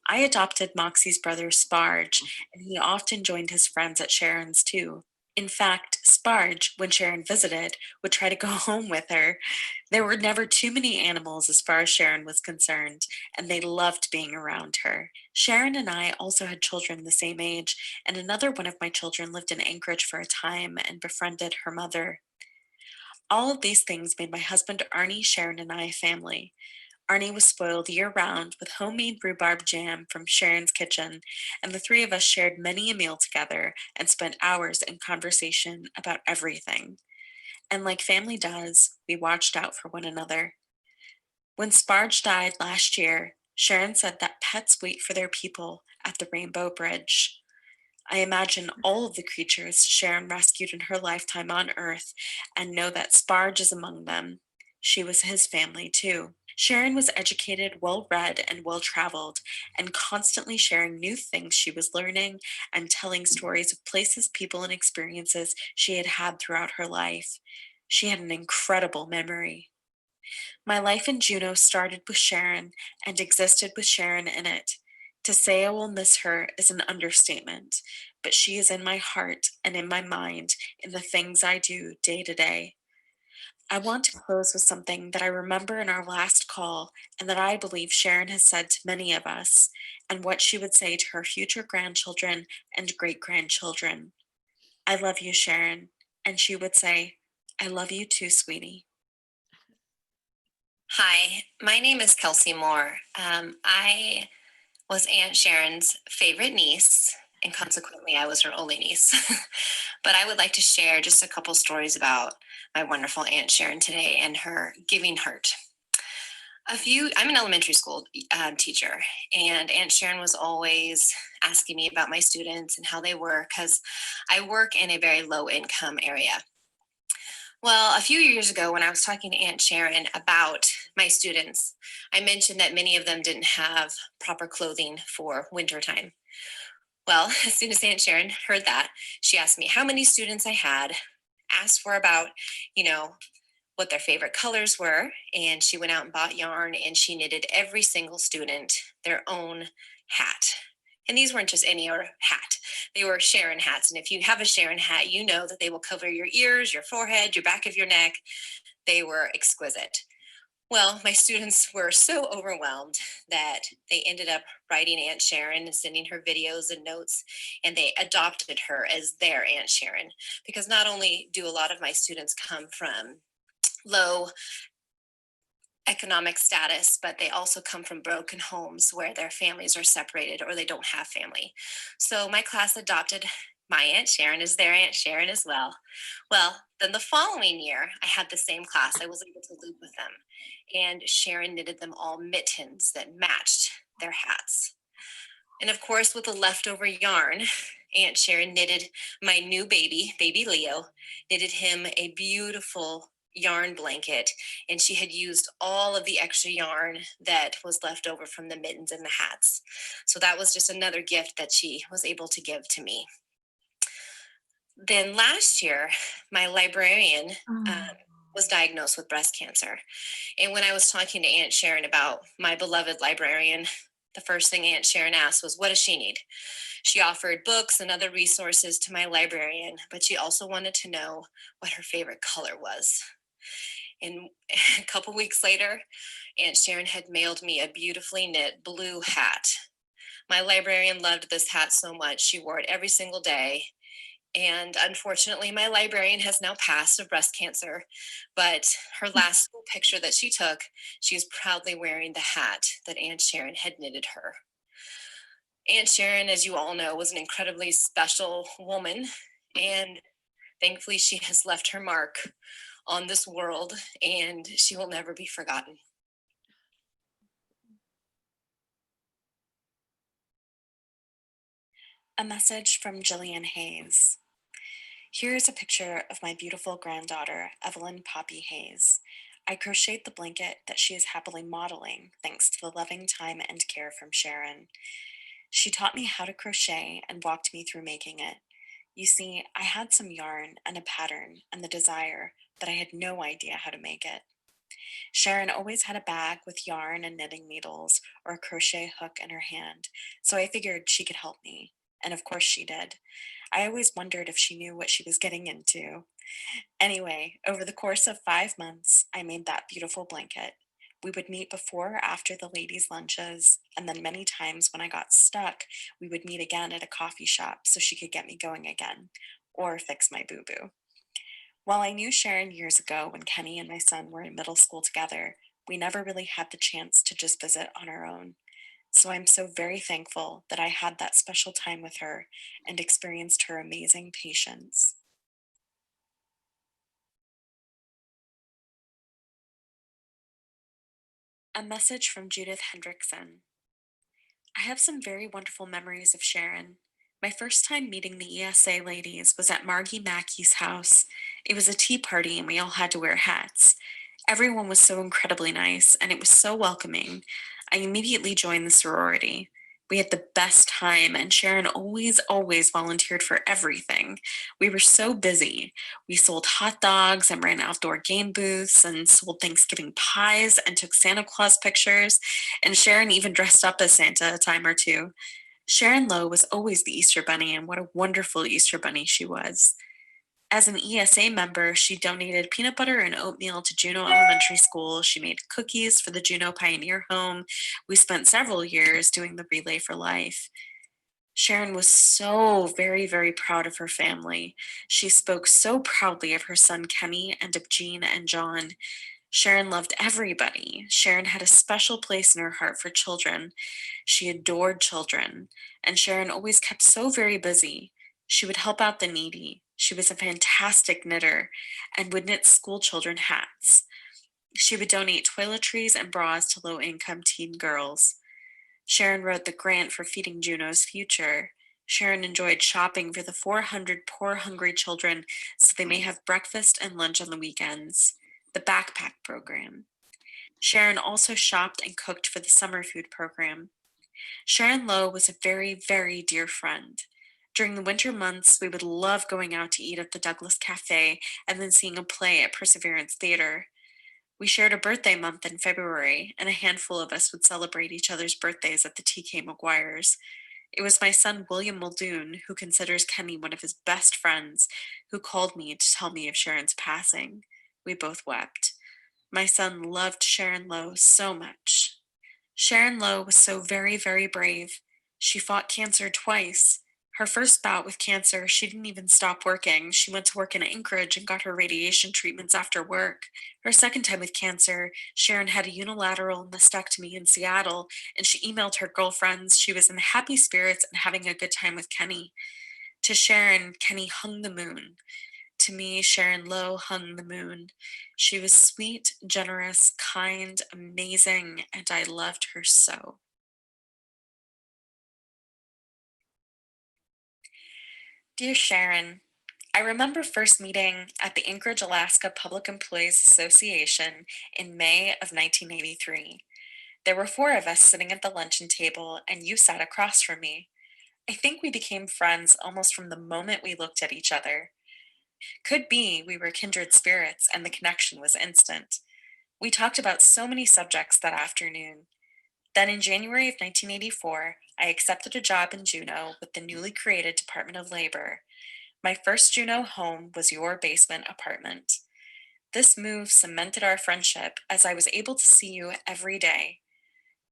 I adopted Moxie's brother, Sparge, and he often joined his friends at Sharon's too. In fact, Sparge, when Sharon visited, would try to go home with her. There were never too many animals as far as Sharon was concerned, and they loved being around her. Sharon and I also had children the same age, and another one of my children lived in Anchorage for a time and befriended her mother. All of these things made my husband Arnie, Sharon, and I a family. Arnie was spoiled year-round with homemade rhubarb jam from Sharon's kitchen, and the three of us shared many a meal together and spent hours in conversation about everything. And like family does, we watched out for one another. When Sparge died last year, Sharon said that pets wait for their people at the Rainbow Bridge. I imagine all of the creatures Sharon rescued in her lifetime on Earth and know that Sparge is among them. She was his family too. Sharon was educated, well-read, and well-traveled, and constantly sharing new things she was learning and telling stories of places, people, and experiences she had had throughout her life. She had an incredible memory. My life in Juneau started with Sharon and existed with Sharon in it. To say I will miss her is an understatement, but she is in my heart and in my mind in the things I do day to day. I want to close with something that I remember in our last call and that I believe Sharon has said to many of us, and what she would say to her future grandchildren and great-grandchildren. I love you, Sharon. And she would say, I love you too, sweetie. Hi, my name is Kelsey Moore. I was Aunt Sharon's favorite niece. and consequently, I was her only niece. But I would like to share just a couple stories about my wonderful Aunt Sharon today and her giving heart. I'm an elementary school teacher, and Aunt Sharon was always asking me about my students and how they were, because I work in a very low income area. Well, a few years ago, when I was talking to Aunt Sharon about my students, I mentioned that many of them didn't have proper clothing for wintertime. Well, as soon as Aunt Sharon heard that, she asked me how many students I had, asked for about, what their favorite colors were, and she went out and bought yarn, and she knitted every single student their own hat. And these weren't just any other hat. They were Sharon hats. And if you have a Sharon hat, you know that they will cover your ears, your forehead, your back of your neck. They were exquisite. Well, my students were so overwhelmed that they ended up writing Aunt Sharon and sending her videos and notes, and they adopted her as their Aunt Sharon. Because not only do a lot of my students come from low economic status, but they also come from broken homes where their families are separated or they don't have family. So my class adopted my Aunt Sharon as their Aunt Sharon as well. Well, then the following year, I had the same class. I was able to loop with them, and Sharon knitted them all mittens that matched their hats. And of course, with the leftover yarn, Aunt Sharon knitted my new baby Leo, knitted him a beautiful yarn blanket, and she had used all of the extra yarn that was left over from the mittens and the hats. So that was just another gift that she was able to give to me. Then last year, my librarian was diagnosed with breast cancer. And when I was talking to Aunt Sharon about my beloved librarian, the first thing Aunt Sharon asked was, what does she need? She offered books and other resources to my librarian, but she also wanted to know what her favorite color was. And a couple weeks later, Aunt Sharon had mailed me a beautifully knit blue hat. My librarian loved this hat so much, she wore it every single day. And unfortunately, my librarian has now passed of breast cancer, but her last school picture that she took, she was proudly wearing the hat that Aunt Sharon had knitted her. Aunt Sharon, as you all know, was an incredibly special woman, and thankfully she has left her mark on this world, and she will never be forgotten. A message from Jillian Hayes. Here is a picture of my beautiful granddaughter, Evelyn Poppy Hayes. I crocheted the blanket that she is happily modeling, thanks to the loving time and care from Sharon. She taught me how to crochet and walked me through making it. You see, I had some yarn and a pattern and the desire, but I had no idea how to make it. Sharon always had a bag with yarn and knitting needles or a crochet hook in her hand, so I figured she could help me. And of course she did. I always wondered if she knew what she was getting into. Anyway, over the course of 5 months, I made that beautiful blanket. We would meet before or after the ladies' lunches, and then many times when I got stuck, we would meet again at a coffee shop so she could get me going again, or fix my boo-boo. While I knew Sharon years ago when Kenny and my son were in middle school together, we never really had the chance to just visit on our own. So I'm so very thankful that I had that special time with her and experienced her amazing patience. A message from Judith Hendrickson. I have some very wonderful memories of Sharon. My first time meeting the ESA ladies was at Margi Maki's house. It was a tea party and we all had to wear hats. Everyone was so incredibly nice and it was so welcoming. I immediately joined the sorority. We had the best time and Sharon always volunteered for everything. We were so busy. We sold hot dogs and ran outdoor game booths and sold Thanksgiving pies and took Santa Claus pictures. And Sharon even dressed up as Santa a time or two. Sharon Lowe was always the Easter Bunny, and what a wonderful Easter Bunny she was. As an ESA member, she donated peanut butter and oatmeal to Juneau Elementary School. She made cookies for the Juneau Pioneer Home. We spent several years doing the Relay for Life. Sharon was so very, very proud of her family. She spoke so proudly of her son Kenny and of Jean and John. Sharon loved everybody. Sharon had a special place in her heart for children. She adored children, and Sharon always kept so very busy. She would help out the needy. She was a fantastic knitter and would knit school children hats. She would donate toiletries and bras to low-income teen girls. Sharon wrote the grant for Feeding Juno's Future. Sharon enjoyed shopping for the 400 poor, hungry children so they may have breakfast and lunch on the weekends. The backpack program. Sharon also shopped and cooked for the summer food program. Sharon Lowe was a very, very dear friend. During the winter months, we would love going out to eat at the Douglas Cafe and then seeing a play at Perseverance Theater. We shared a birthday month in February, and a handful of us would celebrate each other's birthdays at the TK McGuire's. It was my son, William Muldoon, who considers Kenny one of his best friends, who called me to tell me of Sharon's passing. We both wept. My son loved Sharon Lowe so much. Sharon Lowe was so very, very brave. She fought cancer twice. Her first bout with cancer, she didn't even stop working. She went to work in Anchorage and got her radiation treatments after work. Her second time with cancer, Sharon had a unilateral mastectomy in Seattle, and she emailed her girlfriends she was in happy spirits and having a good time with Kenny. To Sharon, Kenny hung the moon. To me, Sharon Lowe hung the moon. She was sweet, generous, kind, amazing, and I loved her so. Dear Sharon, I remember first meeting at the Anchorage, Alaska Public Employees Association in May of 1983. There were 4 of us sitting at the luncheon table, and you sat across from me. I think we became friends almost from the moment we looked at each other. Could be we were kindred spirits and the connection was instant. We talked about so many subjects that afternoon. Then in January of 1984, I accepted a job in Juneau with the newly created Department of Labor. My first Juneau home was your basement apartment. This move cemented our friendship as I was able to see you every day.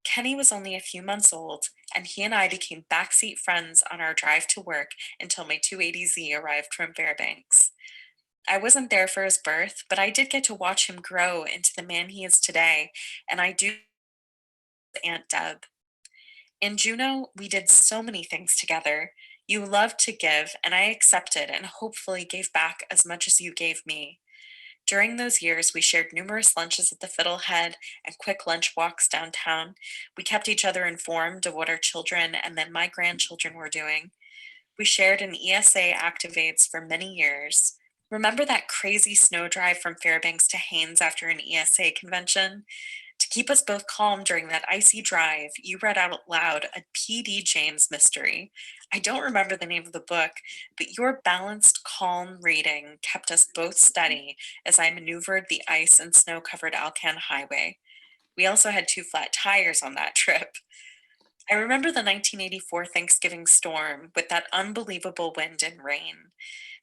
Kenny was only a few months old, and he and I became backseat friends on our drive to work until my 280Z arrived from Fairbanks. I wasn't there for his birth, but I did get to watch him grow into the man he is today, and I do Aunt Deb. In Juneau, we did so many things together. You loved to give, and I accepted and hopefully gave back as much as you gave me. During those years, we shared numerous lunches at the Fiddlehead and quick lunch walks downtown. We kept each other informed of what our children and then my grandchildren were doing. We shared an ESA Activates for many years. Remember that crazy snow drive from Fairbanks to Haines after an ESA convention? To keep us both calm during that icy drive, you read out loud a P.D. James mystery. I don't remember the name of the book, but your balanced, calm reading kept us both steady as I maneuvered the ice and snow-covered Alcan Highway. We also had 2 flat tires on that trip. I remember the 1984 Thanksgiving storm with that unbelievable wind and rain.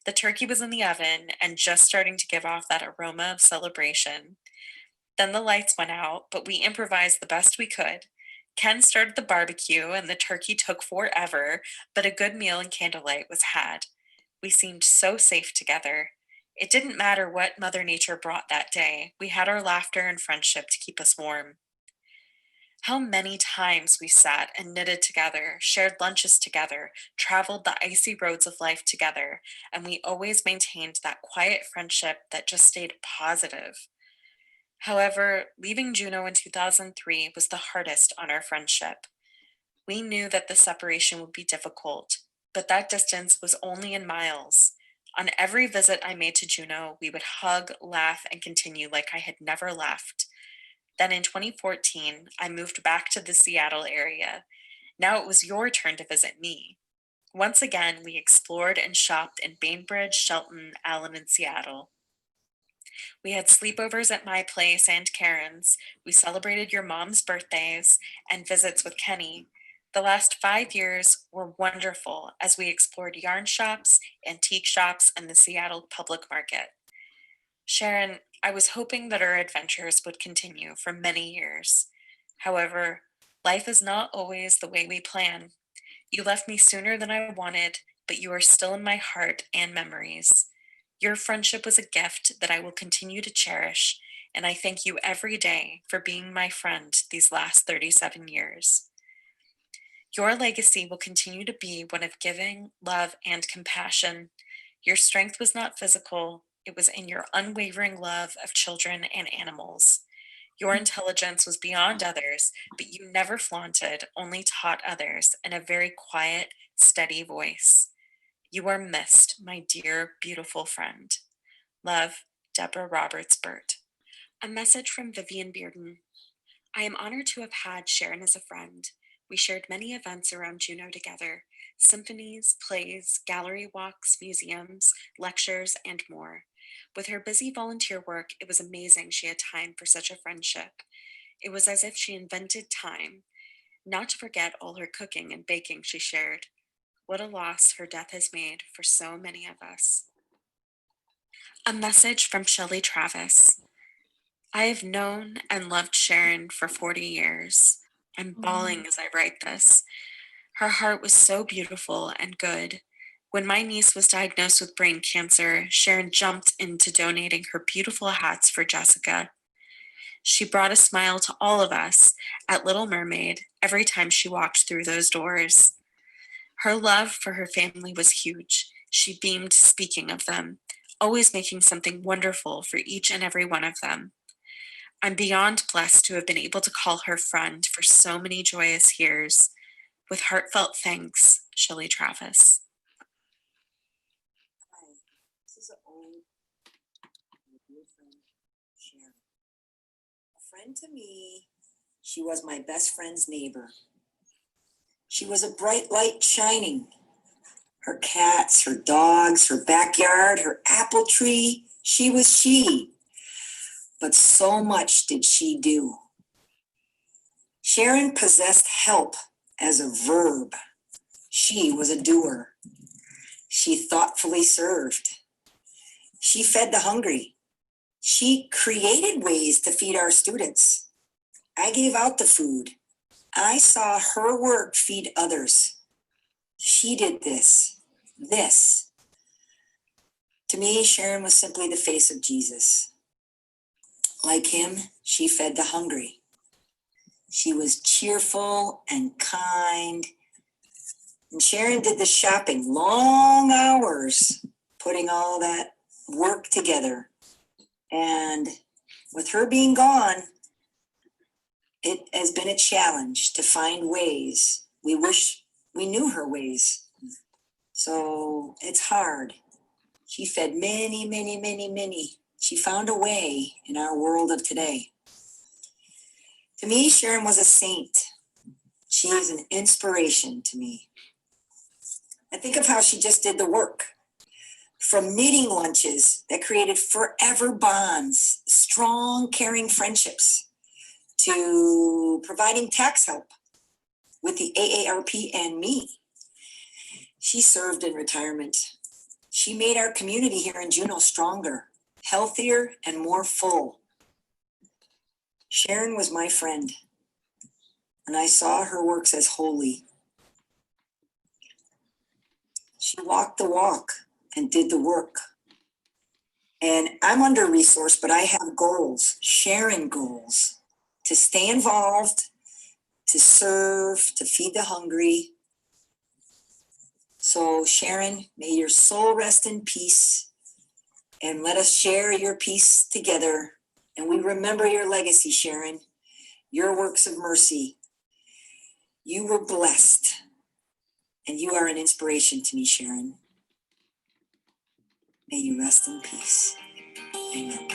The turkey was in the oven and just starting to give off that aroma of celebration. Then the lights went out, but we improvised the best we could. Ken started the barbecue and the turkey took forever, but a good meal and candlelight was had. We seemed so safe together. It didn't matter what Mother Nature brought that day. We had our laughter and friendship to keep us warm. How many times we sat and knitted together, shared lunches together, traveled the icy roads of life together, and we always maintained that quiet friendship that just stayed positive. However, leaving Juneau in 2003 was the hardest on our friendship. We knew that the separation would be difficult, but that distance was only in miles. On every visit I made to Juneau, we would hug, laugh, and continue like I had never left. Then in 2014, I moved back to the Seattle area. Now it was your turn to visit me. Once again, we explored and shopped in Bainbridge, Shelton, Allen, and Seattle. We had sleepovers at my place and Karen's. We celebrated your mom's birthdays and visits with Kenny. The last 5 years were wonderful as we explored yarn shops, antique shops, and the Seattle public market. Sharon, I was hoping that our adventures would continue for many years. However, life is not always the way we plan. You left me sooner than I wanted, but you are still in my heart and memories. Your friendship was a gift that I will continue to cherish, and I thank you every day for being my friend these last 37 years. Your legacy will continue to be one of giving, love, and compassion. Your strength was not physical, it was in your unwavering love of children and animals. Your intelligence was beyond others, but you never flaunted, only taught others in a very quiet, steady voice. You are missed, my dear, beautiful friend. Love, Deborah Roberts-Burt. A message from Vivian Bearden. I am honored to have had Sharon as a friend. We shared many events around Juneau together: symphonies, plays, gallery walks, museums, lectures, and more. With her busy volunteer work, it was amazing she had time for such a friendship. It was as if she invented time, not to forget all her cooking and baking she shared. What a loss her death has made for so many of us. A message from Shelley Travis. I have known and loved Sharon for 40 years. I'm bawling as I write this. Her heart was so beautiful and good. When my niece was diagnosed with brain cancer, Sharon jumped into donating her beautiful hats for Jessica. She brought a smile to all of us at Little Mermaid every time she walked through those doors. Her love for her family was huge. She beamed speaking of them, always making something wonderful for each and every one of them. I'm beyond blessed to have been able to call her friend for so many joyous years. With heartfelt thanks, Shelley Travis. Hi, this is an old, my dear friend, Sharon. A friend to me, she was my best friend's neighbor. She was a bright light shining. Her cats, her dogs, her backyard, her apple tree, she was she. But so much did she do. Sharon possessed help as a verb. She was a doer. She thoughtfully served. She fed the hungry. She created ways to feed our students. I gave out the food. I saw her work feed others. She did this. To me, Sharon was simply the face of Jesus. Like him, she fed the hungry. She was cheerful and kind. And Sharon did the shopping, long hours, putting all that work together. And with her being gone, it has been a challenge to find ways. We wish we knew her ways. So it's hard. She fed many, many, many, many. She found a way in our world of today. To me, Sharon was a saint. She is an inspiration to me. I think of how she just did the work. From knitting lunches that created forever bonds, strong, caring friendships, to providing tax help with the AARP and me. She served in retirement. She made our community here in Juneau stronger, healthier, and more full. Sharon was my friend, and I saw her works as holy. She walked the walk and did the work. And I'm under-resourced, but I have goals, Sharon goals, to stay involved, to serve, to feed the hungry. So Sharon, may your soul rest in peace, and let us share your peace together. And we remember your legacy, Sharon, your works of mercy. You were blessed, and you are an inspiration to me, Sharon. May you rest in peace. Amen.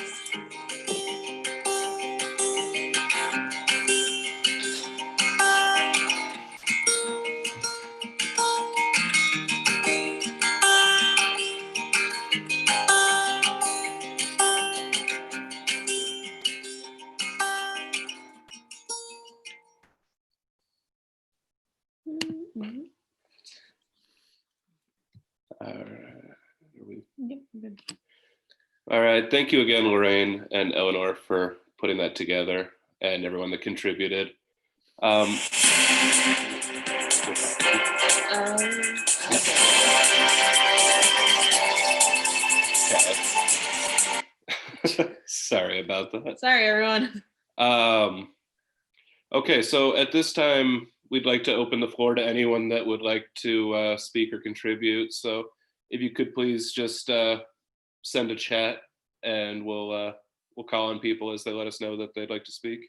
All right. Thank you again, Lorraine and Eleanor, for putting that together, and everyone that contributed. Sorry about that. Sorry, everyone. Okay, so at this time, we'd like to open the floor to anyone that would like to speak or contribute. So if you could please just send a chat, and we'll call on people as they let us know that they'd like to speak.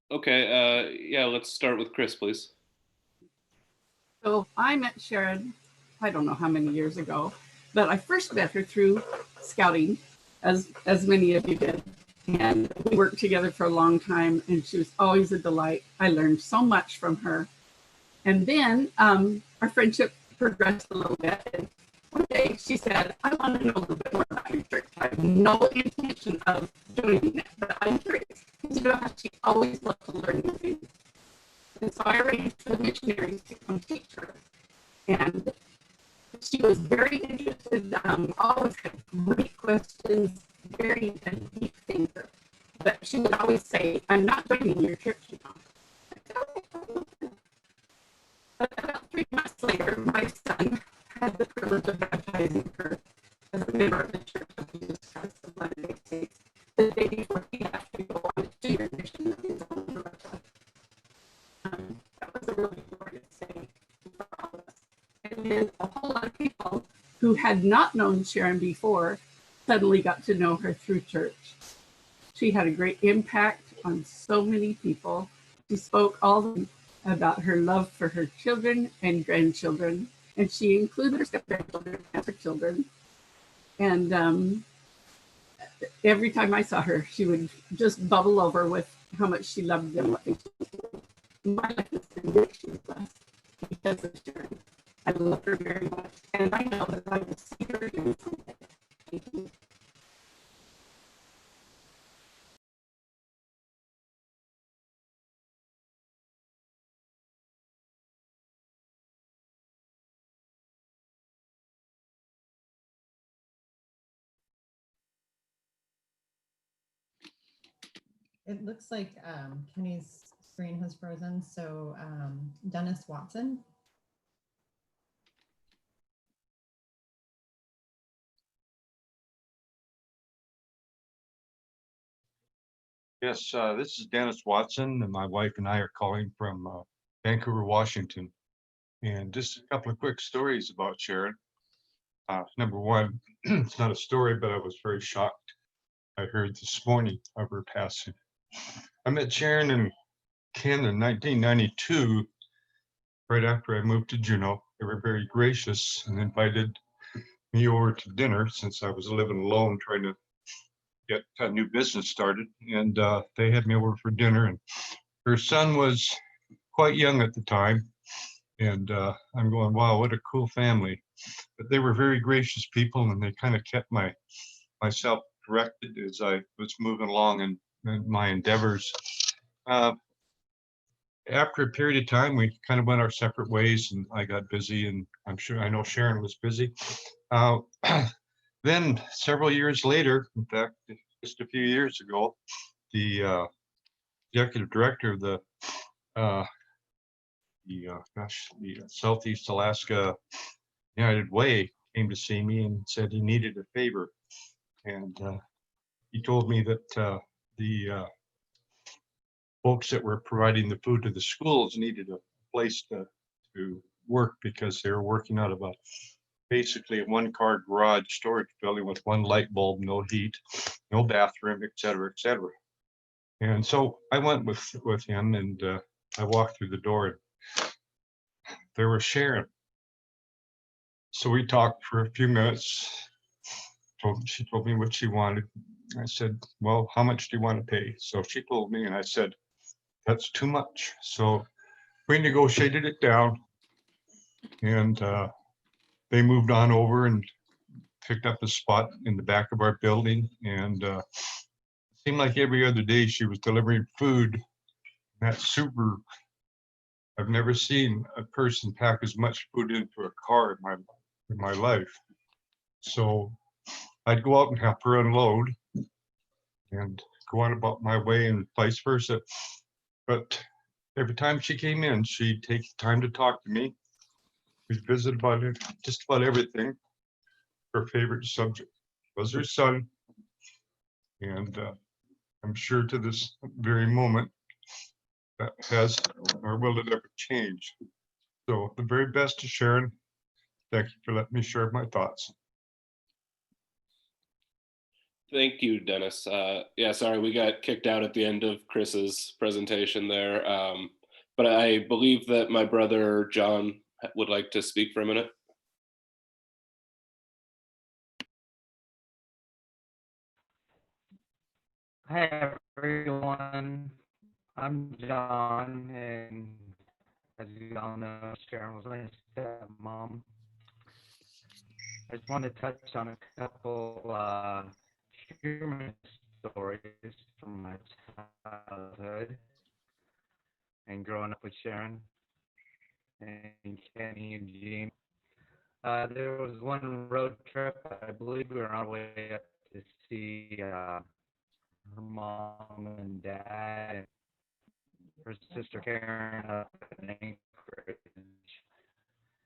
Okay, yeah, let's start with Chris, please. So I met Sharon, I don't know how many years ago, but I first met her through scouting, as many of you did. And we worked together for a long time, and she was always a delight. I learned so much from her. And then our friendship progressed a little bit. And one day she said, I want to know a little bit more about your church. I have no intention of doing it, but I'm curious. You know how she always loved to learn new things. And so I arranged for the missionaries to come teach her. And she was very interested, always had great questions, very deep thinker. But she would always say, I'm not joining your church now. But about 3 months later, my son had the privilege of baptizing her as a member of the Church of Jesus Christ of Latter-day Saints the day before he had to go on a 2-year mission of his own in Russia. That was a really glorious thing for all of us. And then a whole lot of people who had not known Sharon before suddenly got to know her through church. She had a great impact on so many people. She spoke all about her love for her children and grandchildren, and she included her step-grandchildren and her children. And every time I saw her, she would just bubble over with how much she loved them. What they did. My life has been richly blessed because of Sharon. I love her very much, and I know that I will see her again someday. Thank you. It looks like Kenny's screen has frozen. So Dennis Watson. Yes, this is Dennis Watson, and my wife and I are calling from Vancouver, Washington. And just a couple of quick stories about Sharon. Number one, it's not a story, but I was very shocked. I heard this morning of her passing. I met Sharon and Ken in 1992, right after I moved to Juneau. They were very gracious and invited me over to dinner since I was living alone trying to get a new business started. And they had me over for dinner, and her son was quite young at the time. And I'm going, wow, what a cool family. But they were very gracious people, and they kind of kept myself directed as I was moving along in my endeavors. After a period of time, we kind of went our separate ways, and I got busy, and I know Sharon was busy. Then several years later, in fact, just a few years ago, the executive director of the Southeast Alaska United Way came to see me and said he needed a favor. And he told me that the folks that were providing the food to the schools needed a place to work because they were working out of basically a one-car garage storage building with one light bulb, no heat, no bathroom, et cetera, et cetera. And so I went with him, and I walked through the door, and there was Sharon. So we talked for a few minutes. She told me what she wanted. I said, well, how much do you want to pay? So she told me, and I said, that's too much. So we negotiated it down, and they moved on over and picked up a spot in the back of our building. And it seemed like every other day she was delivering food. That's super. I've never seen a person pack as much food into a car in my in my life. So I'd go out and help her unload and go on about my way and vice versa. But every time she came in, she'd take the time to talk to me. We'd visit about it, just about everything. Her favorite subject was her son. And I'm sure to this very moment that has or will it ever change. So the very best to Sharon. Thank you for letting me share my thoughts. Thank you, Dennis. Yeah, sorry, we got kicked out at the end of Chris's presentation there. But I believe that my brother John would like to speak for a minute. Hi everyone, I'm John, and as you all know, Sharon was my stepmom. I just wanted to touch on a couple human stories from my childhood and growing up with Sharon and Kenny and Jean. There was one road trip, I believe we were on our way up to see her mom and dad and her sister Karen up in Anchorage.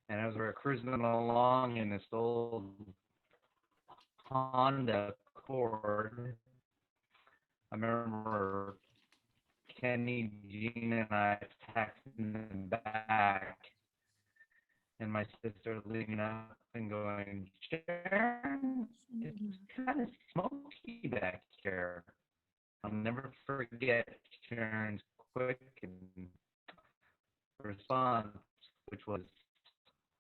And as we were cruising along in this old Honda Accord, I remember Kenny, Jean, and I texting in the back, and my sister leaning up and going, Sharon, it's kind of smoky back here. I'll never forget Sharon's quick response, which was,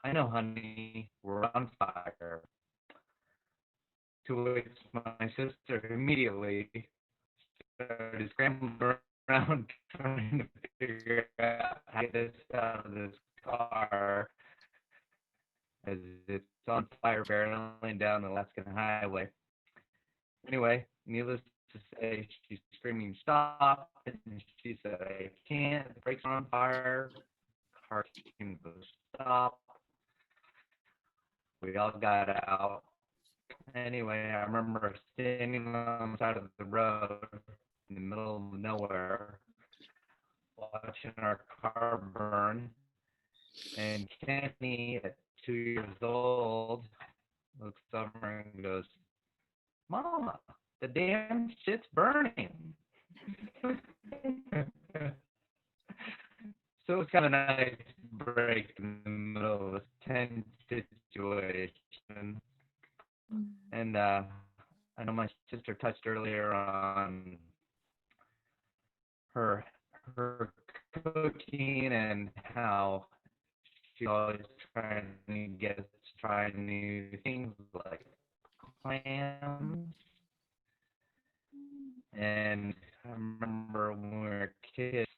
I know, honey, we're on fire. To which my sister immediately started scrambling around trying to figure out how to get us out of this car as it's on fire barreling down the Alaskan highway. Anyway, needless to say, she's screaming, stop, and she said, I can't, the brakes are on fire, car can go stop. We all got out. Anyway, I remember standing on the side of the road in the middle of nowhere, watching our car burn, and Kenny, at 2 years old, looks over and goes, Mama, the damn shit's burning. So it was kind of a nice break in the middle of a tense situation. And I know my sister touched earlier on her cooking and how she's always trying to get us to try new things like clams. And I remember when we were kids,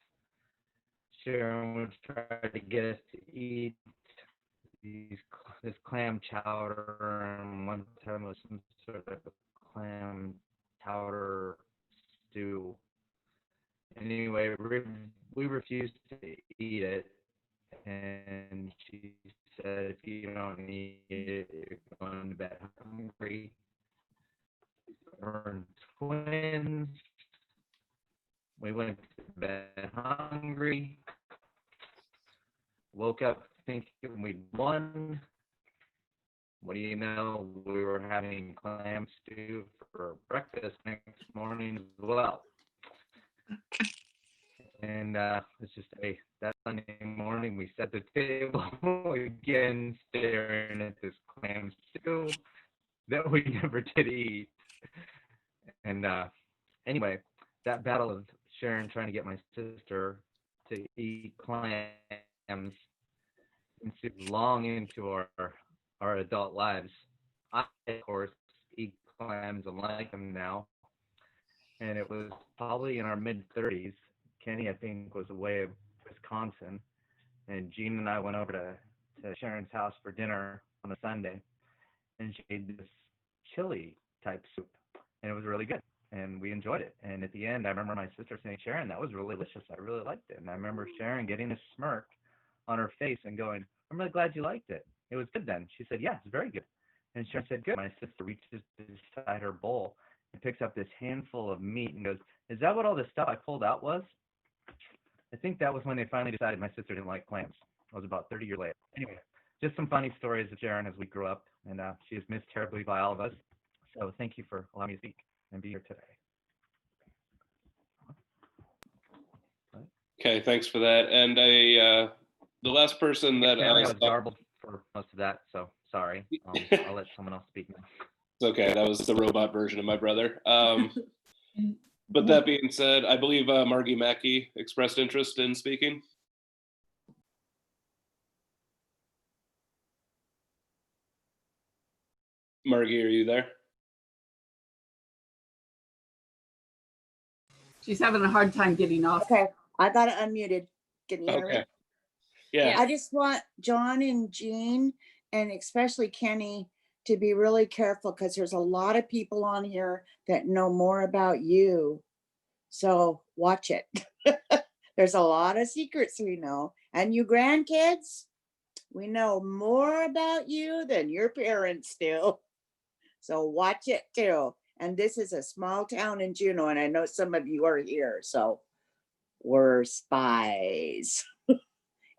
Sharon would try to get us to eat this clam chowder, and one time it was some sort of clam chowder stew. Anyway, we refused to eat it, and she said, if you don't eat it, you're going to bed hungry. We're twins. We went to bed hungry. Woke up thinking we'd won. What do you know? We were having clam stew for breakfast next morning as well. And let's just say that Sunday morning we set the table again, staring at this clam stew that we never did eat. And anyway, that battle of Sharon trying to get my sister to eat clams ensued long into our adult lives. I, of course, eat clams and like them now. And it was probably in our mid-30s. Kenny, I think, was away in Wisconsin. And Jean and I went over to Sharon's house for dinner on a Sunday. And she made this chili type soup. And it was really good. And we enjoyed it. And at the end, I remember my sister saying, Sharon, that was really delicious. I really liked it. And I remember Sharon getting a smirk on her face and going, I'm really glad you liked it. it was good then. She said, yes, very good. And Sharon said, good. My sister reaches beside her bowl and picks up this handful of meat and goes, is that what all this stuff I pulled out was? I think that was when they finally decided my sister didn't like clams. It was about 30 years later. Anyway, just some funny stories of Sharon as we grew up, and she is missed terribly by all of us. So thank you for allowing me to speak and be here today. Okay, thanks for that. And the last person that Apparently I was garbled for most of that, so sorry. I'll let someone else speak now. It's okay. That was the robot version of my brother. But that being said, I believe Margi Maki expressed interest in speaking. Margi, are you there? She's having a hard time getting off. Okay, I got it unmuted. Can you hear me? Yeah. I just want John and Jean, and especially Kenny, to be really careful because there's a lot of people on here that know more about you. So watch it. There's a lot of secrets we know. And you grandkids, we know more about you than your parents do. So watch it too. And this is a small town in Juneau, and I know some of you are here, so we're spies.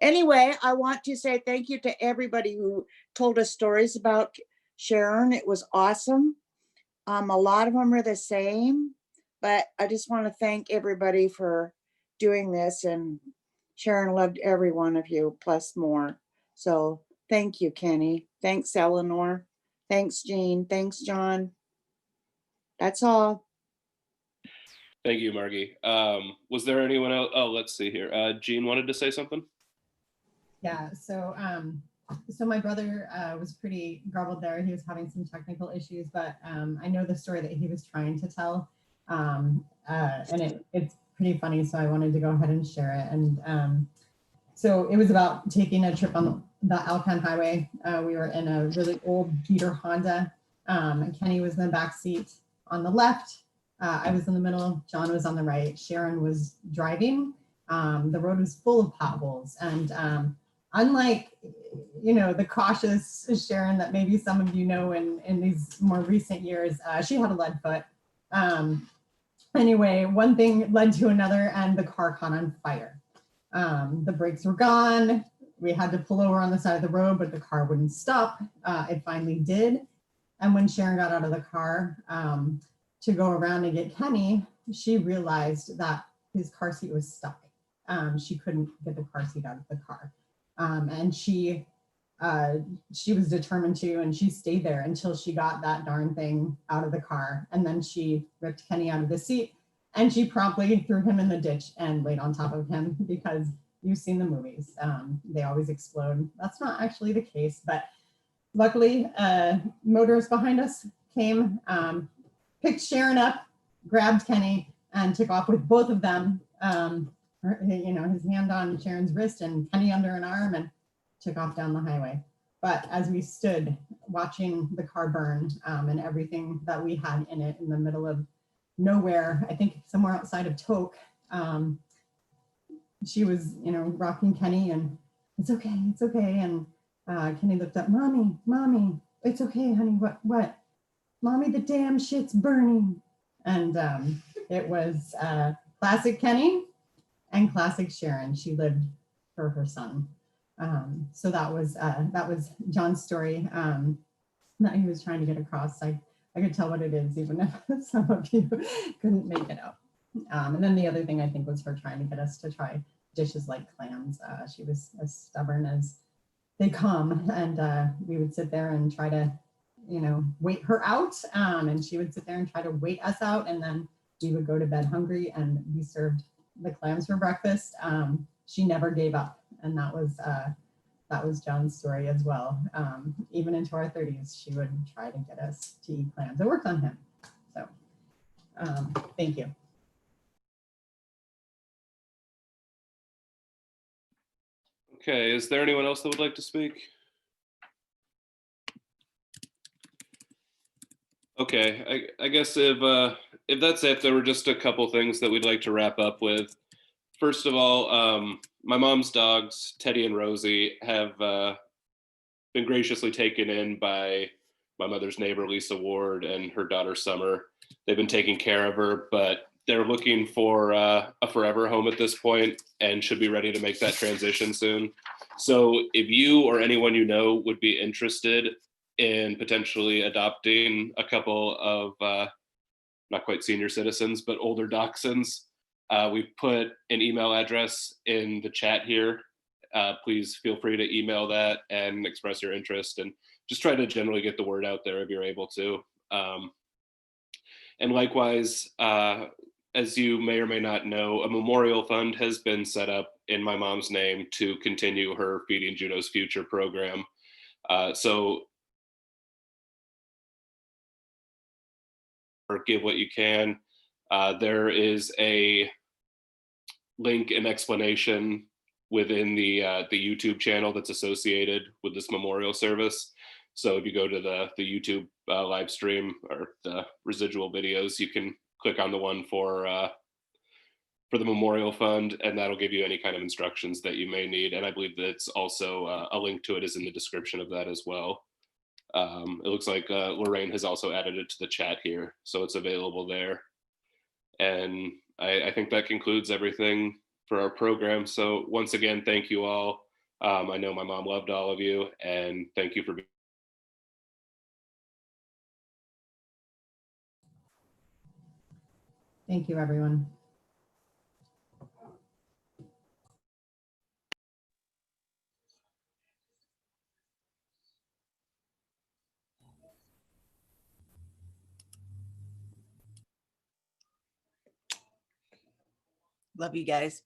Anyway, I want to say thank you to everybody who told us stories about Sharon. It was awesome. A lot of them are the same, but I just want to thank everybody for doing this, and Sharon loved every one of you, plus more. So thank you, Kenny. Thanks, Eleanor. Thanks, Jean. Thanks, John. That's all. Thank you, Margi. Was there anyone else? Oh, let's see here. Jean wanted to say something. Yeah, so my brother was pretty garbled there. He was having some technical issues, but I know the story that he was trying to tell, and it's pretty funny, so I wanted to go ahead and share it. And so it was about taking a trip on the Alcan Highway. We were in a really old Peter Honda, and Kenny was in the back seat on the left. I was in the middle, John was on the right, Sharon was driving. The road was full of potholes, and unlike, the cautious Sharon that maybe some of you know in these more recent years, she had a lead foot. Anyway, one thing led to another, and the car caught on fire. The brakes were gone. We had to pull over on the side of the road, but the car wouldn't stop. It finally did. And when Sharon got out of the car to go around and get Kenny, she realized that his car seat was stuck. She couldn't get the car seat out of the car. And she was determined to, and she stayed there until she got that darn thing out of the car. And then she ripped Kenny out of the seat, and she promptly threw him in the ditch and laid on top of him, because you've seen the movies. They always explode. That's not actually the case, but luckily motorists behind us came, picked Sharon up, grabbed Kenny, and took off with both of them. His hand on Sharon's wrist and Kenny under an arm, and took off down the highway. But as we stood watching the car burn and everything that we had in it in the middle of nowhere, I think somewhere outside of Toke, she was, rocking Kenny, and it's okay, it's okay. And Kenny looked up, mommy, it's okay, honey, what? Mommy, the damn shit's burning. And it was classic Kenny and classic Sharon. She lived for her son. So that was John's story that he was trying to get across. I could tell what it is, even if some of you couldn't make it out. And then the other thing I think was her trying to get us to try dishes like clams. She was as stubborn as they come, and we would sit there and try to, wait her out, and she would sit there and try to wait us out, and then we would go to bed hungry and be served the clams for breakfast. She never gave up, and that was John's story as well. Even into our 30s, she would try to get us to eat clams. It worked on him. So thank you. Okay, is there anyone else that would like to speak? Okay, I guess if that's it, there were just a couple things that we'd like to wrap up with. First of all, my mom's dogs, Teddy and Rosie, have been graciously taken in by my mother's neighbor, Lisa Ward, and her daughter, Summer. They've been taking care of her, but they're looking for a forever home at this point and should be ready to make that transition soon. So if you or anyone you know would be interested in potentially adopting a couple of not quite senior citizens, but older dachshunds, we've put an email address in the chat here. Please feel free to email that and express your interest, and just try to generally get the word out there if you're able to. And likewise, as you may or may not know, a memorial fund has been set up in my mom's name to continue her Feeding Juno's Future program. So give what you can. There is a link and explanation within the YouTube channel that's associated with this memorial service. So if you go to the YouTube live stream or the residual videos, you can click on the one for the memorial fund, and that'll give you any kind of instructions that you may need. And I believe that's also a link to it is in the description of that as well. It looks like Lorraine has also added it to the chat here, so it's available there. And I think that concludes everything for our program. So once again, thank you all. I know my mom loved all of you, and thank you for being. Thank you, everyone. Love you guys.